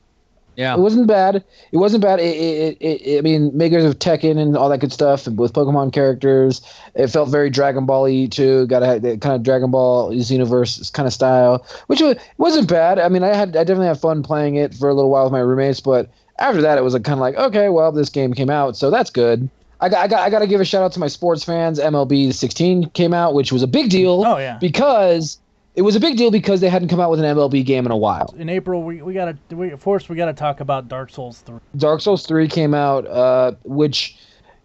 Yeah, it wasn't bad. It wasn't bad. I mean, makers of Tekken and all that good stuff with Pokemon characters. It felt very Dragon Ball-y too. Got to have that kind of Dragon Ball Xenoverse kind of style, which wasn't bad. I mean, I definitely had fun playing it for a little while with my roommates, but after that, it was kind of like, okay, well, this game came out, so that's good. I got to give a shout out to my sports fans. MLB 16 came out, which was a big deal. Oh, yeah. Because it was a big deal because they hadn't come out with an MLB game in a while. In April, we gotta talk about Dark Souls 3. Dark Souls 3 came out, which,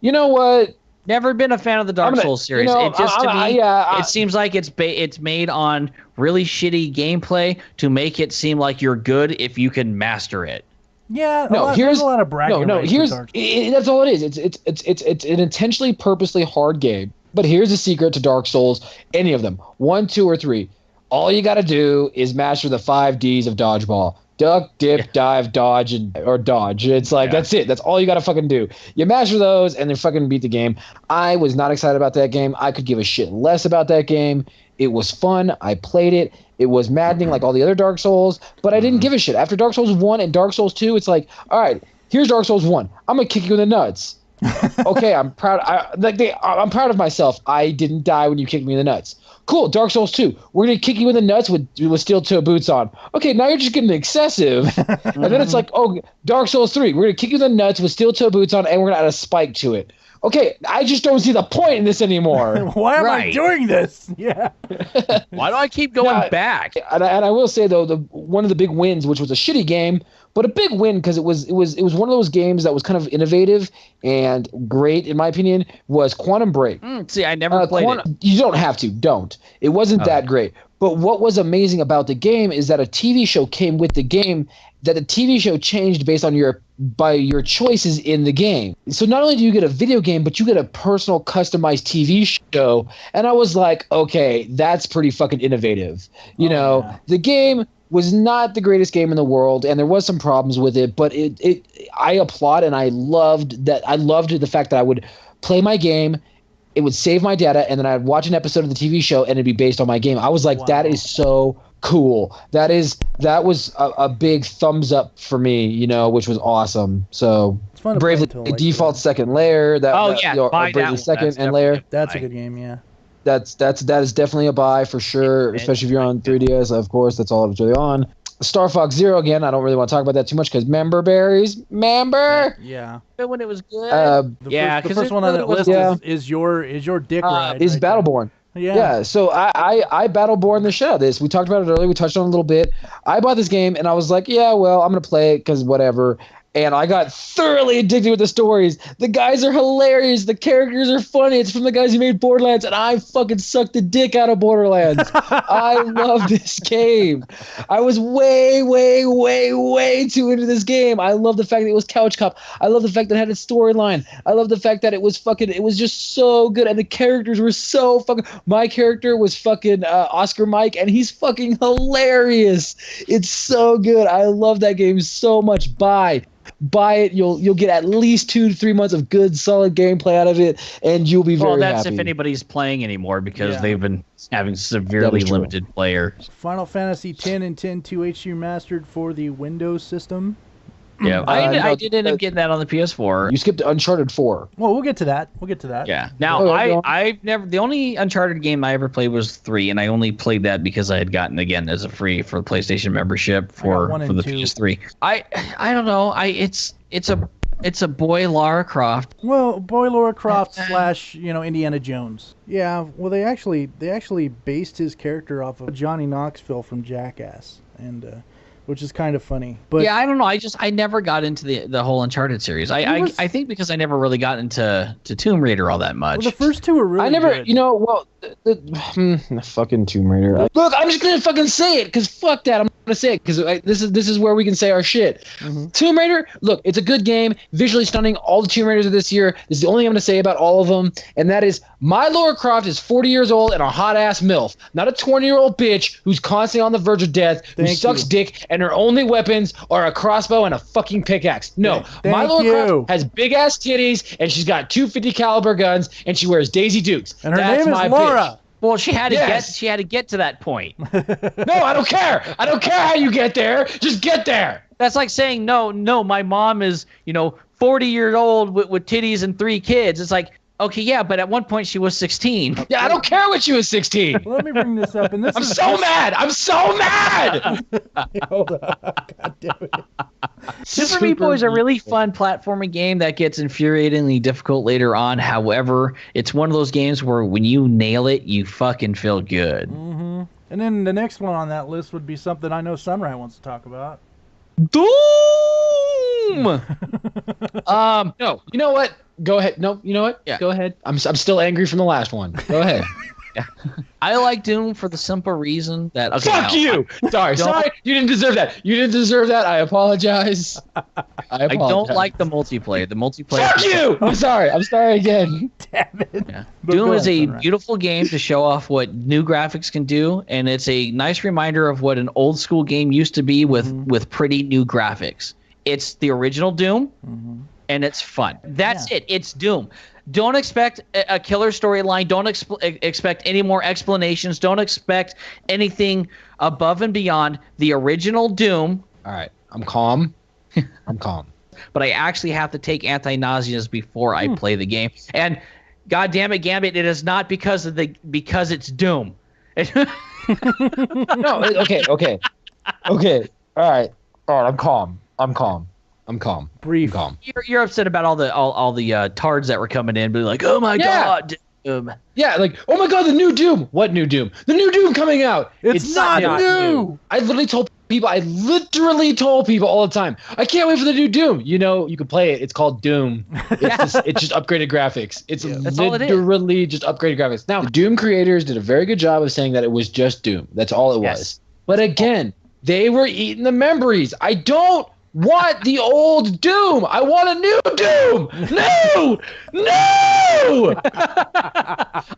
you know what? Never been a fan of the Dark Souls series. It just to me, it seems like it's made on really shitty gameplay to make it seem like you're good if you can master it. Yeah, there's a lot of bragging. That's all it is. It's an intentionally, purposely hard game. But here's the secret to Dark Souls, any of them, 1, 2, or 3. All you got to do is master the 5 Ds of dodgeball. Duck, dip, dive, dodge, or dodge. It's like, that's it. That's all you got to fucking do. You master those and then fucking beat the game. I was not excited about that game. I could give a shit less about that game. It was fun. I played it. It was maddening like all the other Dark Souls, but I didn't give a shit. After Dark Souls 1 and Dark Souls 2, it's like, all right, here's Dark Souls 1. I'm going to kick you in the nuts. Okay, I'm proud. I'm proud of myself. I didn't die when you kicked me in the nuts. Cool, Dark Souls 2. We're going to kick you in the nuts with steel-toe boots on. Okay, now you're just getting excessive. And then it's like, oh, Dark Souls 3. We're going to kick you in the nuts with steel-toe boots on, and we're going to add a spike to it. Okay, I just don't see the point in this anymore. Why am I doing this? Yeah. Why do I keep going back? And I will say, though, one of the big wins, which was a shitty game, but a big win because it was one of those games that was kind of innovative and great, in my opinion, was Quantum Break. See, I never played it. You don't have to. Don't. It wasn't that great. But what was amazing about the game is that a TV show came with the game, that the TV show changed based on your choices in the game. So not only do you get a video game, but you get a personal customized TV show. And I was like, okay, that's pretty fucking innovative. The game was not the greatest game in the world, and there was some problems with it, but I applaud, and I loved that. I loved the fact that I would play my game, it would save my data, and then I'd watch an episode of the TV show, and it'd be based on my game. I was like, that is so cool. That was a big thumbs up for me, which was awesome. So it's fun to Bravely Default Second Layer. Bravely Second and Layer. That's a good game, yeah. That is definitely a buy for sure, especially if you're on 3DS. Of course, that's all I was really on. Star Fox Zero again. I don't really want to talk about that too much because member berries. Yeah. When it was good. The first one on that list is your dick ride. Is Battleborn. Yeah. So I Battleborn the shit out of this. We talked about it earlier. We touched on it a little bit. I bought this game and I was like, yeah, well, I'm gonna play it because whatever. And I got thoroughly addicted with the stories. The guys are hilarious. The characters are funny. It's from the guys who made Borderlands, and I fucking sucked the dick out of Borderlands. I love this game. I was way, way, way, way too into this game. I love the fact that it was Couch Cop. I love the fact that it had a storyline. I love the fact that it was just so good, and the characters were so fucking. My character was fucking Oscar Mike, and he's fucking hilarious. It's so good. I love that game so much. Buy it. You'll get at least 2 to 3 months of good, solid gameplay out of it, and you'll be very happy. Well, that's if anybody's playing anymore because they've been having severely limited players. Final Fantasy X and X-2 HD remastered for the Windows system. Yeah, I did end up getting that on the PS4. You skipped Uncharted 4. Well, we'll get to that. Yeah. Now, I've never. The only Uncharted game I ever played was 3, and I only played that because I had gotten again as a free for the PlayStation membership for the PS3. I don't know. It's a boy Lara Croft. Well, boy Lara Croft / Indiana Jones. Yeah. Well, they actually based his character off of Johnny Knoxville from Jackass, and which is kind of funny. But yeah, I don't know. I never got into the whole Uncharted series. I think because I never really got into Tomb Raider all that much. Well, the first two were really good. The fucking Tomb Raider. Look, I'm just gonna fucking say it because fuck that. I'm gonna say it because this is where we can say our shit. Mm-hmm. Tomb Raider. Look, it's a good game, visually stunning. All the Tomb Raiders of this year. This is the only thing I'm gonna say about all of them, and that is my Lara Croft is 40 years old and a hot ass MILF, not a 20-year-old bitch who's constantly on the verge of death, who sucks dick, and her only weapons are a crossbow and a fucking pickaxe. No, my Lara Croft has big ass titties and she's got 250 caliber guns and she wears Daisy Dukes. And her name is Laura. Bitch. Well, she had to get to that point. No, I don't care. I don't care how you get there. Just get there. That's like saying no. My mom is 40 years old with titties and 3 kids. It's like, okay, yeah, but at one point she was 16. Yeah, I don't care when she was 16. Let me bring this up. And I'm so mad. I'm so mad. Hold on. God damn it. Super Meat Boy is a really fun platforming game that gets infuriatingly difficult later on. However, it's one of those games where when you nail it, you fucking feel good. Mm-hmm. And then the next one on that list would be something I know Sunrise wants to talk about. Doom! No, you know what? Go ahead. No, you know what? Yeah. Go ahead. I'm still angry from the last one. Go ahead. Yeah. I like Doom for the simple reason that fuck you. Sorry. You didn't deserve that. You didn't deserve that. I apologize. I don't like the multiplayer. The multiplayer. Fuck you. I'm sorry. I'm sorry again. Damn it. Yeah. Doom is a beautiful game to show off what new graphics can do, and it's a nice reminder of what an old school game used to be with pretty new graphics. It's the original Doom, and it's fun. That's it. It's Doom. Don't expect a killer storyline. Don't expect any more explanations. Don't expect anything above and beyond the original Doom. All right. I'm calm. I'm calm. But I actually have to take anti-nauseas before I play the game. And God damn it, Gambit, it is not because it's Doom. No, okay. All right. I'm calm. Brief. Calm. You're upset about all the tards that were coming in, but like, oh my god, Doom. Yeah, like, oh my god, the new Doom. What new Doom? The new Doom coming out. It's not new. I literally told people all the time, I can't wait for the new Doom. You can play it. It's called Doom. It's just upgraded graphics. It's literally just upgraded graphics. Now, the Doom creators did a very good job of saying that it was just Doom. That's all it was. But again, they were eating the memories. I don't want the old Doom. I want a new Doom. No.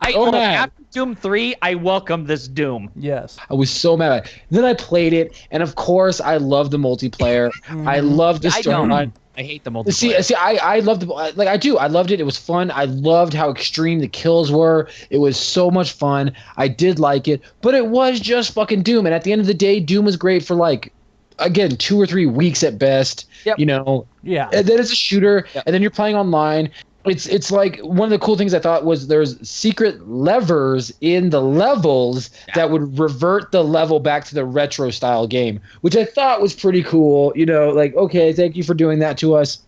After Doom 3, I welcome this Doom. Yes. I was so mad. Then I played it, and of course, I love the multiplayer. I love the storyline. I hate the multiplayer. See, I loved I do. I loved it. It was fun. I loved how extreme the kills were. It was so much fun. I did like it, but it was just fucking Doom. And at the end of the day, Doom was great for again, 2 or 3 weeks at best. Yep. Yeah. And then it's a shooter, and then you're playing online. It's like one of the cool things I thought was there's secret levers in the levels that would revert the level back to the retro style game, which I thought was pretty cool. Okay, thank you for doing that to us.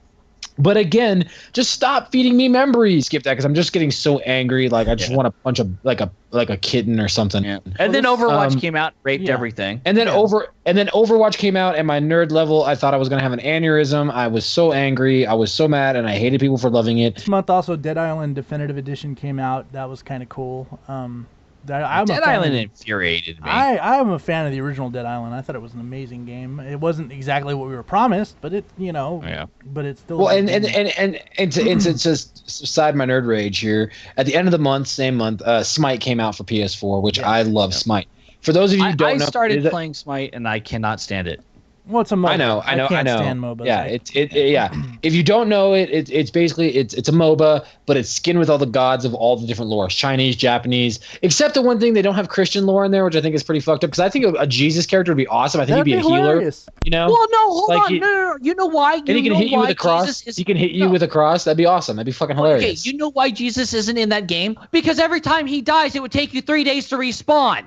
But again, just stop feeding me memories. Skip that because I'm just getting so angry. Like I just want to punch a kitten or something. Yeah. And then Overwatch came out, raped everything. And then Overwatch came out, and my nerd level, I thought I was gonna have an aneurysm. I was so angry. I was so mad, and I hated people for loving it. This month also Dead Island Definitive Edition came out. That was kind of cool. Dead Island infuriated me. I'm a fan of the original Dead Island. I thought it was an amazing game. It wasn't exactly what we were promised, but it, but it's still. Well, and to just side my nerd rage here, at the end of the month, same month, Smite came out for PS4, which I love Smite. For those of you who don't know, I started playing Smite and I cannot stand it. Well, it's a MOBA. I know. Can't stand MOBAs. Yeah, If you don't know it, it's basically it's a MOBA, but it's skinned with all the gods of all the different lores, Chinese, Japanese, except the one thing they don't have Christian lore in there, which I think is pretty fucked up. Because I think a Jesus character would be awesome. I think he'd be a hilarious. healer. You know? Well, no, hold on. No. You know why? And he can hit you with a cross. He can hit you with a cross. That'd be awesome. That'd be fucking hilarious. Okay, you know why Jesus isn't in that game? Because every time he dies, it would take you 3 days to respawn.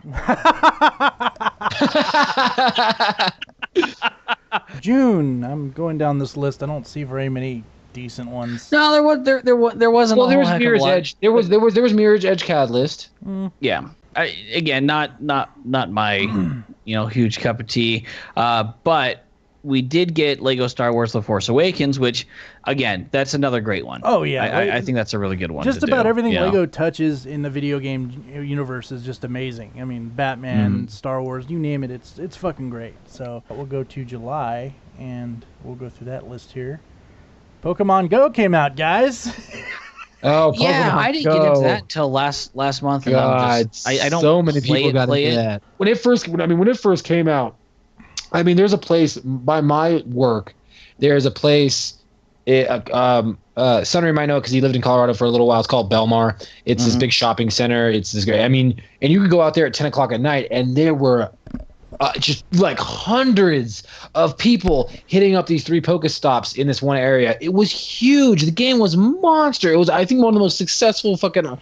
June. I'm going down this list. I don't see very many decent ones. No, there wasn't. Well, there was Mirror's Edge. There was Mirror's Edge Catalyst. Yeah. Again, not my huge cup of tea. But we did get Lego Star Wars: The Force Awakens, which, again, that's another great one. Oh yeah, I think that's a really good one. Just about everything Lego touches in the video game universe is just amazing. I mean, Batman, Star Wars, you name it, it's fucking great. So we'll go to July and we'll go through that list here. Pokemon Go came out, guys. Oh, Pokemon yeah, I didn't Go. get into that until last month. God, I don't. So many people got into that. When it first came out. I mean, there's a place by my work. There's a place. Sunray might know because he lived in Colorado for a little while. It's called Belmar. It's this big shopping center. It's this great. I mean, and you could go out there at 10 o'clock at night, and there were just like hundreds of people hitting up these 3 Pokestops in this one area. It was huge. The game was monster. It was, I think, one of the most successful fucking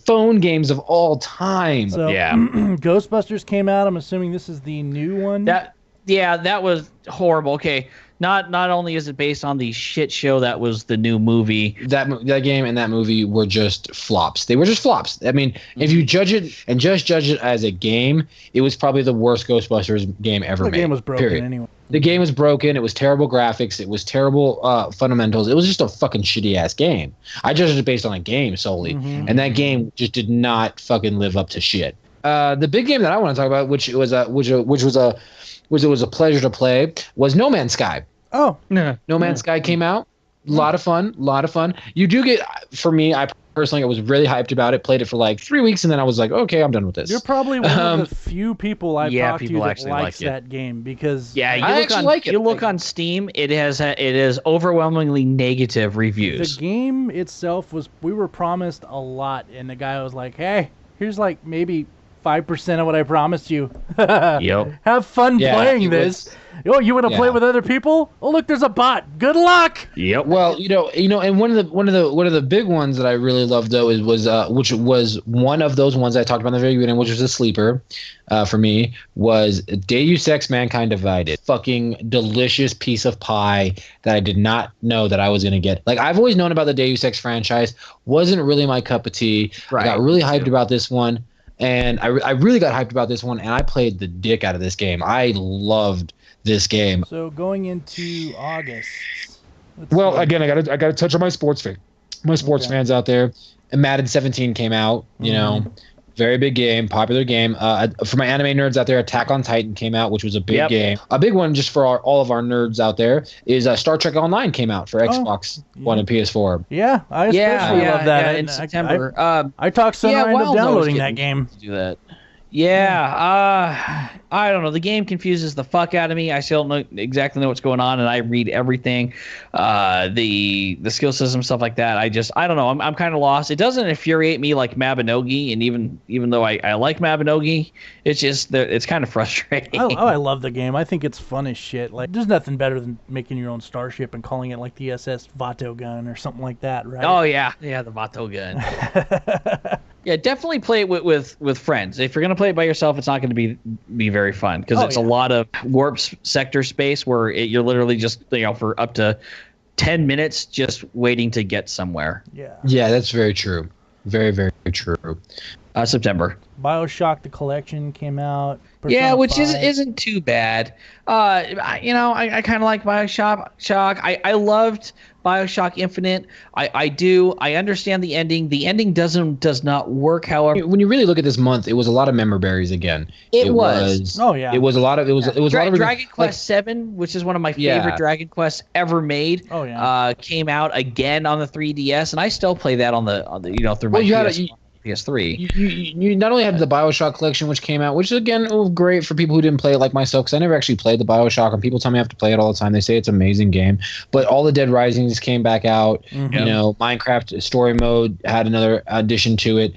phone games of all time. So, yeah. Ghostbusters came out. I'm assuming this is the new one. That was horrible. Okay, not only is it based on the shit show that was the new movie. That game and that movie were just flops. They were just flops. I mean, if you judge it as a game, it was probably the worst Ghostbusters game ever made. The game was broken period. anyway. The game was broken. It was terrible graphics. It was terrible fundamentals. It was just a fucking shitty ass game. I judged it based on a game solely, and that game just did not fucking live up to shit. The big game that I want to talk about, which was a pleasure to play, was No Man's Sky. Oh, No Man's Sky came out. A lot of fun. You do get, for me, I personally was really hyped about it. Played it for like 3 weeks, and then I was like, okay, I'm done with this. You're probably one of the few people I've talked to that likes that game because you look on Steam, it is overwhelmingly negative reviews. The game itself we were promised a lot, and the guy was like, hey, here's like maybe 5% of what I promised you. Yep. Have fun playing this. Oh, you want to play with other people? Oh, look, there's a bot. Good luck. Yep. Well, and one of the big ones that I really loved though which was one of those ones I talked about in the very beginning, which was a sleeper for me, was Deus Ex: Mankind Divided. Fucking delicious piece of pie that I did not know that I was gonna get. Like, I've always known about the Deus Ex franchise, wasn't really my cup of tea. Right. I got really hyped about this one. And I really got hyped about this one, and I played the dick out of this game. I loved this game. So going into August. Again, I gotta touch on my sports fans out there. And Madden 17 came out. You know, very big game, popular game. For my anime nerds out there, Attack on Titan came out, which was a big game. A big one just for all of our nerds out there is Star Trek Online came out for Xbox One and PS4. Yeah, I especially love that. In September. I talked Sunrise into downloading that game. Do that. Yeah, I don't know. The game confuses the fuck out of me. I still don't exactly know what's going on, and I read everything. The skill system, stuff like that. I don't know. I'm kind of lost. It doesn't infuriate me like Mabinogi, and even though I like Mabinogi, it's kind of frustrating. I love the game. I think it's fun as shit. Like, there's nothing better than making your own starship and calling it like the SS Vato gun or something like that, right? Oh yeah, the Vato gun. Yeah, definitely play it with friends. If you're gonna play it by yourself, it's not going to be very fun because it's a lot of warp sector space where you're literally just for up to 10 minutes just waiting to get somewhere. Yeah, that's very true. Very, very true. September. BioShock the Collection came out. Persona which 5. Isn't too bad. I kind of like BioShock. I loved BioShock Infinite. I understand the ending. The ending does not work. However, when you really look at this month, it was a lot of member berries again. It was. Oh yeah. It was a lot of. It was a lot of Dragon Quest VII, which is one of my favorite Dragon Quests ever made. Oh yeah. Came out again on the 3DS, and I still play that on the through my PS4. PS3. You not only had the BioShock collection, which came out, which again was great for people who didn't play it like myself, because I never actually played the BioShock, and people tell me I have to play it all the time. They say it's an amazing game, but all the Dead Risings came back out. You know, Minecraft Story Mode had another addition to it.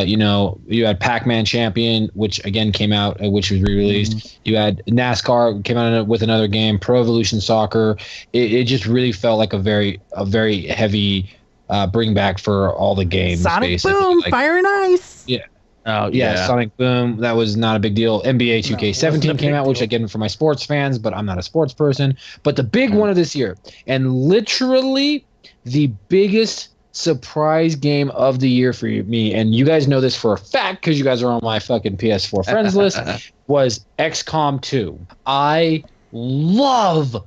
You know, you had Pac-Man Champion, which again came out, which was re-released. You had NASCAR came out with another game, Pro Evolution Soccer. It just really felt like a very heavy bring back for all the games. Sonic basically. Boom, Fire and Ice. Yeah. Oh Yeah, Sonic Boom. That was not a big deal. NBA 2K17 came out, which deal. again for my sports fans, but I'm not a sports person. But the big one of this year, and literally the biggest surprise game of the year for me, and you guys know this for a fact because you guys are on my fucking PS4 friends list, was XCOM 2. I love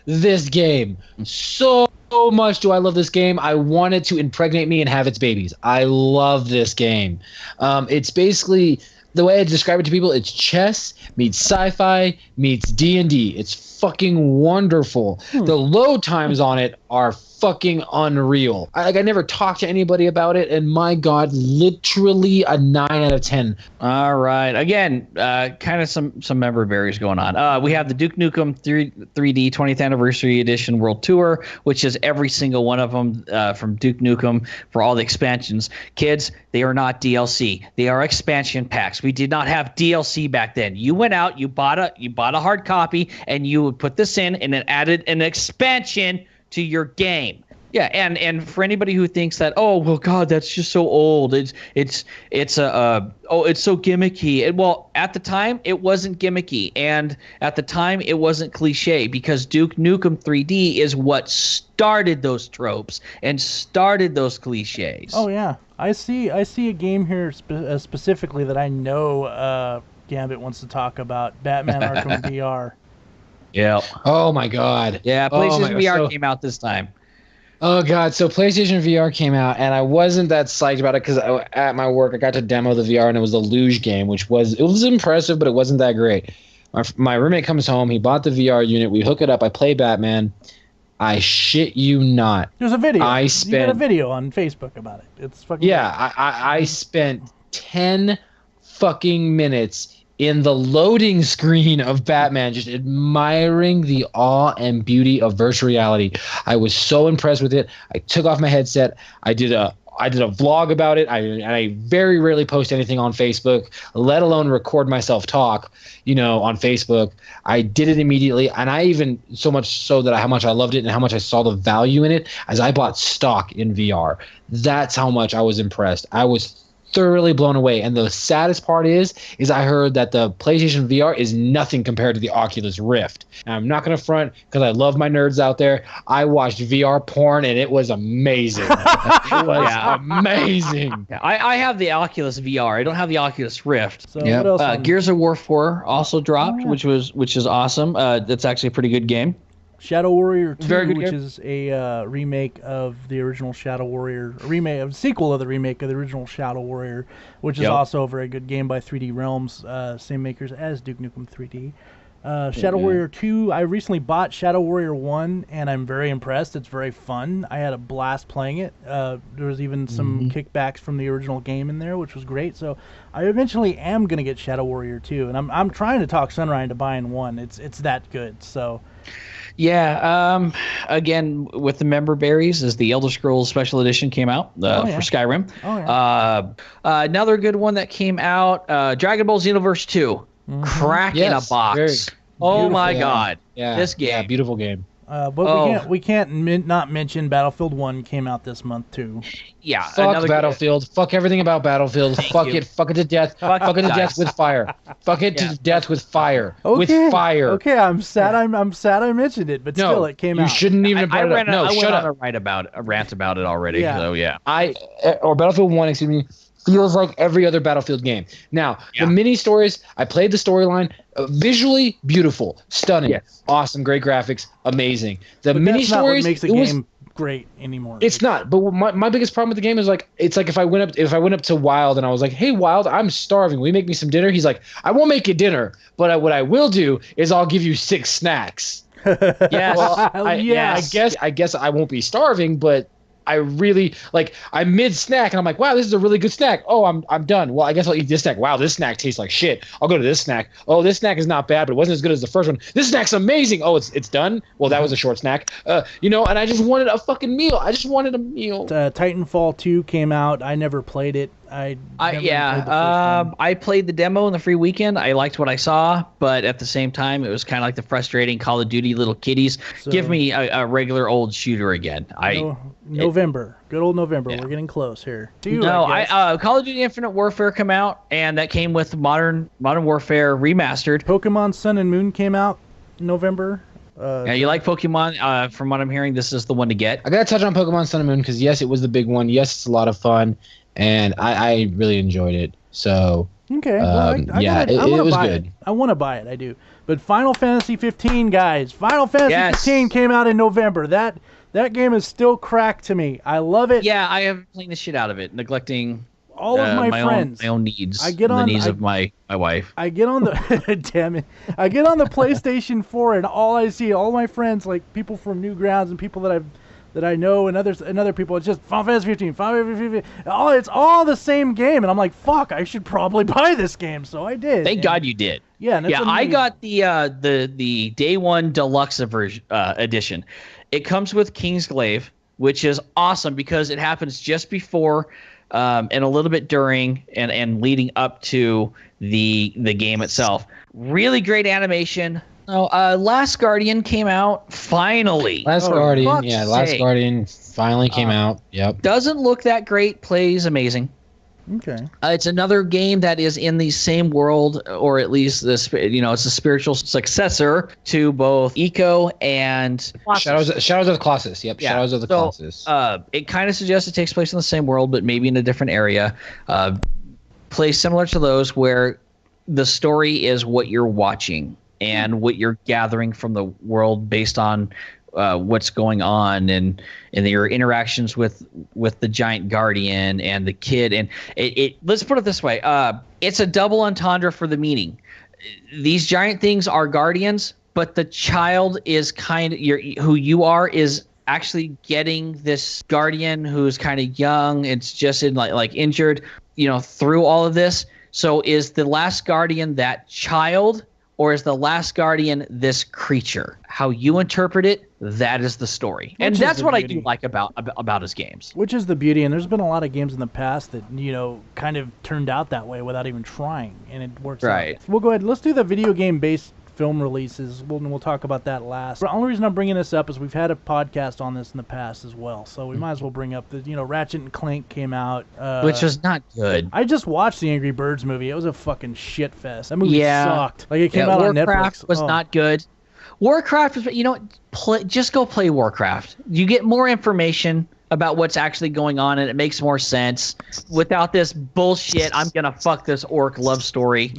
this game so much. Do I love this game? I want it to impregnate me and have its babies. I love this game. It's basically, the way I describe it to people, it's chess meets sci-fi meets D&D. It's fucking wonderful. The load times on it are fucking unreal. I never talked to anybody about it, and my God, literally a 9 out of 10. All right. Again, kind of some member berries going on. We have the Duke Nukem 3D 20th Anniversary Edition World Tour, which is every single one of them from Duke Nukem for all the expansions. Kids, they are not DLC. They are expansion packs. We did not have DLC back then. You went out, you bought a hard copy, and you would put this in, and it added an expansion to your game. Yeah, and for anybody who thinks that, oh well, God, that's just so old. It's so gimmicky. Well, at the time it wasn't gimmicky, and at the time it wasn't cliche, because Duke Nukem 3D is what started those tropes and started those cliches. Oh yeah, I see a game here specifically that I know Gambit wants to talk about. Batman Arkham VR. Yeah. Oh my God. Yeah, PlayStation VR came out this time. Oh God! So PlayStation VR came out, and I wasn't that psyched about it because at my work I got to demo the VR, and it was the Luge game, which was impressive, but it wasn't that great. My roommate comes home, he bought the VR unit, we hook it up, I play Batman. I shit you not. There's a video. You got a video on Facebook about it. It's fucking. Yeah, I spent 10 fucking minutes in the loading screen of Batman, just admiring the awe and beauty of virtual reality. I was so impressed with it. I took off my headset. I did a vlog about it. I very rarely post anything on Facebook, let alone record myself talk, on Facebook. I did it immediately, and I even so much so that how much I loved it and how much I saw the value in it as I bought stock in VR. That's how much I was impressed. I was thoroughly blown away. And the saddest part is I heard that the PlayStation VR is nothing compared to the Oculus Rift. And I'm not going to front because I love my nerds out there. I watched VR porn and it was amazing. It was amazing. Yeah, I have the Oculus VR. I don't have the Oculus Rift. So what else Gears of War 4 also dropped, which is awesome. That's actually a pretty good game. Shadow Warrior 2, which game. is a remake of the original Shadow Warrior, a sequel of the remake of the original Shadow Warrior, which is also a very good game by 3D Realms, same makers as Duke Nukem 3D. Shadow Warrior 2, I recently bought Shadow Warrior 1, and I'm very impressed. It's very fun. I had a blast playing it. There was even some kickbacks from the original game in there, which was great. So I eventually am going to get Shadow Warrior 2, and I'm trying to talk Sunrise into buying 1. It's that good, so... Yeah, again, with the member berries, as the Elder Scrolls Special Edition came out for Skyrim. Oh, yeah. Another good one that came out, Dragon Ball Xenoverse 2. Crack in a box. Oh my God. Yeah. This game. Yeah, beautiful game. But we can't not mention Battlefield 1 came out this month too. Yeah, fuck Battlefield. Fuck everything about Battlefield. Fuck it to death. Fuck it to death with fire. Fuck it to death with fire. Okay. With fire. Okay, I'm sad. I'm sad I mentioned it, but still, it came out. You shouldn't even have brought it up. No, shut up. I went on a rant about it already. Yeah. So yeah. Battlefield 1, excuse me, feels like every other Battlefield game. Now, the mini stories, I played the storyline, visually beautiful, stunning, awesome, great graphics, amazing. But mini that's not stories what makes the game great anymore. It's not. But my biggest problem with the game is it's like if I went up to Wild and I was like, "Hey Wild, I'm starving. Will you make me some dinner?" He's like, "I won't make you dinner, but what I will do is I'll give you 6 snacks." Yes. Well, I guess I won't be starving, but I really I'm mid snack and I'm like, wow, this is a really good snack. Oh, I'm done. Well, I guess I'll eat this snack. Wow, this snack tastes like shit. I'll go to this snack. Oh, this snack is not bad, but it wasn't as good as the first one. This snack's amazing. Oh, it's done. Well, that was a short snack. And I just wanted a fucking meal. I just wanted a meal. Titanfall 2 came out. I never played it. I played the demo in the free weekend. I liked what I saw, but at the same time, it was kind of like the frustrating Call of Duty little kiddies. So, give me a regular old shooter again. November, good old November. Yeah. We're getting close here. Call of Duty Infinite Warfare come out, and that came with Modern Warfare Remastered. Pokemon Sun and Moon came out in November. You like Pokemon? From what I'm hearing, this is the one to get. I gotta touch on Pokemon Sun and Moon because yes, it was the big one. Yes, it's a lot of fun. And I really enjoyed it. So okay, well, it was good. I want to buy it. I do. But Final Fantasy 15, guys. Final Fantasy 15 came out in November. That game is still cracked to me. I love it. Yeah, I have playing the shit out of it, neglecting all of my friends. My own needs. The needs of my wife. I get on the damn it. I get on the PlayStation 4 and all I see, all my friends, like people from Newgrounds and people that I know and other people, it's just Final Fantasy 15, Final Fantasy 15. It's all the same game, and I'm like, fuck, I should probably buy this game. So I did. Thank God you did. Yeah, I got the day one deluxe edition. It comes with Kingsglaive, which is awesome because it happens just before and a little bit during and leading up to the game itself. Really great animation. Last Guardian came out finally. Last Guardian finally came out. Yep. Doesn't look that great. Plays amazing. Okay. It's another game that is in the same world, or at least it's a spiritual successor to both Eco and Shadows of the Colossus. Yep. Yeah. Shadows of the Colossus. It kind of suggests it takes place in the same world, but maybe in a different area. Plays similar to those where the story is what you're watching and what you're gathering from the world based on what's going on and your interactions with the giant guardian and the kid. And it let's put it this way. It's a double entendre for the meaning. These giant things are guardians, but the child is who you are is actually getting this guardian who's kind of young. It's just in like injured, through all of this. So is the last guardian that child? Or is the last guardian this creature? How you interpret it, that is the story. And that's what I do like about his games. Which is the beauty, and there's been a lot of games in the past that, kind of turned out that way without even trying, and it works out. We'll go ahead. Let's do the video game-based film releases. We'll talk about that last. The only reason I'm bringing this up is we've had a podcast on this in the past as well, so we might as well bring up the Ratchet and Clank came out, which was not good. I just watched the Angry Birds movie. It was a fucking shit fest. That movie sucked. Like it came out on Netflix. Warcraft was not good. Warcraft was, just go play Warcraft. You get more information about what's actually going on, and it makes more sense without this bullshit. I'm gonna fuck this orc love story.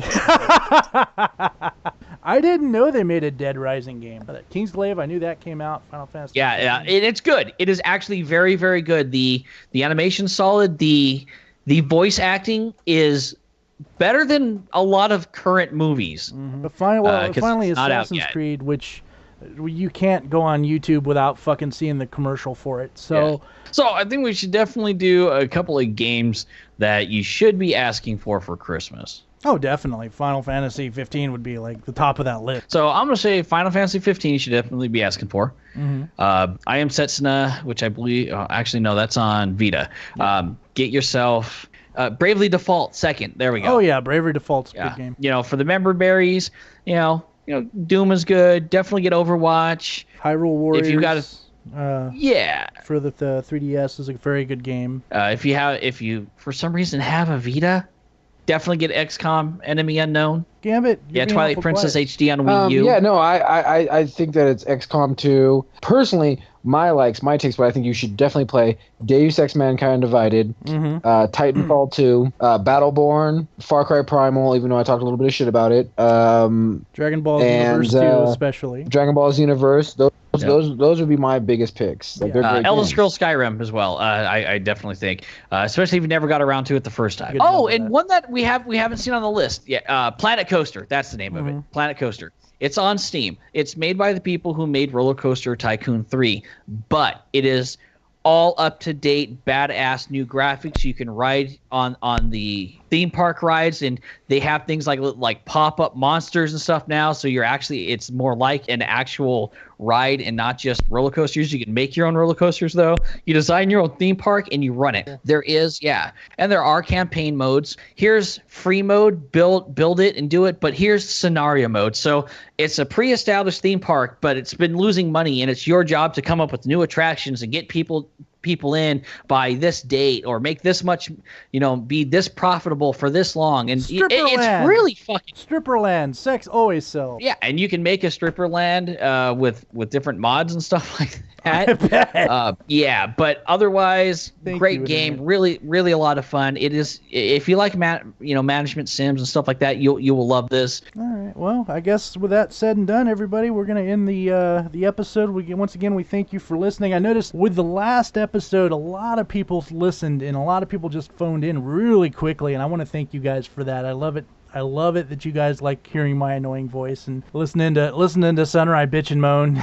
I didn't know they made a Dead Rising game. Kingsglaive, I knew that came out. Final Fantasy. Yeah, it's good. It is actually very, very good. The animation's solid. The voice acting is better than a lot of current movies. Mm-hmm. But finally, Assassin's Creed, which you can't go on YouTube without fucking seeing the commercial for it. So I think we should definitely do a couple of games that you should be asking for Christmas. Oh, definitely. Final Fantasy 15 would be like the top of that list. So I'm going to say Final Fantasy 15 you should definitely be asking for. Mm-hmm. I Am Setsuna, which I believe, actually, no, that's on Vita. Yeah. Get yourself Bravely Default second. There we go. Oh, yeah. Bravely Default's a good game. For the member berries, Doom is good. Definitely get Overwatch. Hyrule Warriors. If you got for the 3DS is a very good game. If you for some reason have a Vita, definitely get XCOM Enemy Unknown. Gambit. Twilight Princess HD on Wii U. I think that it's XCOM 2. Personally, my takes, but I think you should definitely play Deus Ex Mankind Divided, Titanfall 2, Battleborn, Far Cry Primal, even though I talked a little bit of shit about it. Dragon Ball Universe 2 especially. Dragon Ball Universe. Those Those would be my biggest picks. Like, they're great Elder games. Scrolls Skyrim as well. I definitely think, especially if you never got around to it the first time. Good Oh, job and with one that we haven't seen on the list yet. Planet Coaster. That's the name of it. Planet Coaster. It's on Steam. It's made by the people who made Roller Coaster Tycoon 3, but it is all up to date, badass new graphics. You can ride on the theme park rides, and they have things like pop up monsters and stuff now. So it's more like an actual ride and not just roller coasters. You can make your own roller coasters though. You design your own theme park and you run it. There are campaign modes. Here's free mode, build it and do it. But here's scenario mode. So it's a pre-established theme park, but it's been losing money, and it's your job to come up with new attractions and get people in by this date, or make this much, be this profitable for this long. And it's really fucking stripper land. Sex always sells. Yeah, and you can make a stripper land with different mods and stuff like that. I bet. Yeah, but otherwise, great game. Really, really a lot of fun. It is. If you like management sims and stuff like that, you will love this. All right. Well, I guess with that said and done, everybody, we're gonna end the episode. Once again, we thank you for listening. I noticed with the last episode, a lot of people listened and a lot of people just phoned in really quickly, and I want to thank you guys for that. I love it. I love it that you guys like hearing my annoying voice and listening to Sunrise bitch and moan.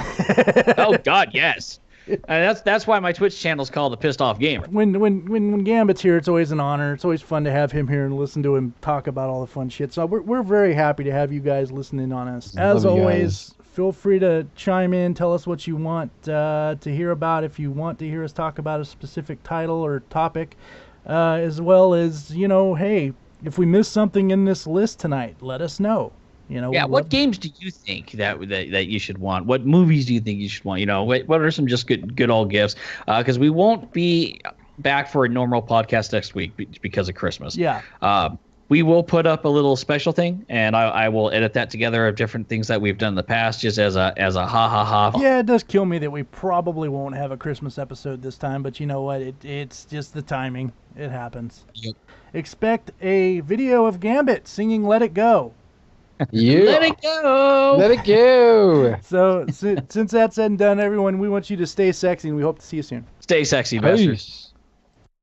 Oh God, yes. That's why my Twitch channel is called The Pissed Off Gamer. When Gambit's here, it's always an honor. It's always fun to have him here and listen to him talk about all the fun shit. So we're very happy to have you guys listening on us. As always, feel free to chime in, tell us what you want to hear about. If you want to hear us talk about a specific title or topic, as well as, hey, if we missed something in this list tonight, let us know. What games do you think that you should want? What movies do you think you should want? What are some just good old gifts? Because we won't be back for a normal podcast next week because of Christmas. Yeah. We will put up a little special thing, and I will edit that together of different things that we've done in the past, just as a ha ha ha. Yeah, it does kill me that we probably won't have a Christmas episode this time, but you know what? It's just the timing. It happens. Yep. Expect a video of Gambit singing "Let It Go." Yeah. Let it go. Let it go. So since that's said and done, everyone, we want you to stay sexy, and we hope to see you soon. Stay sexy, bastards. Peace.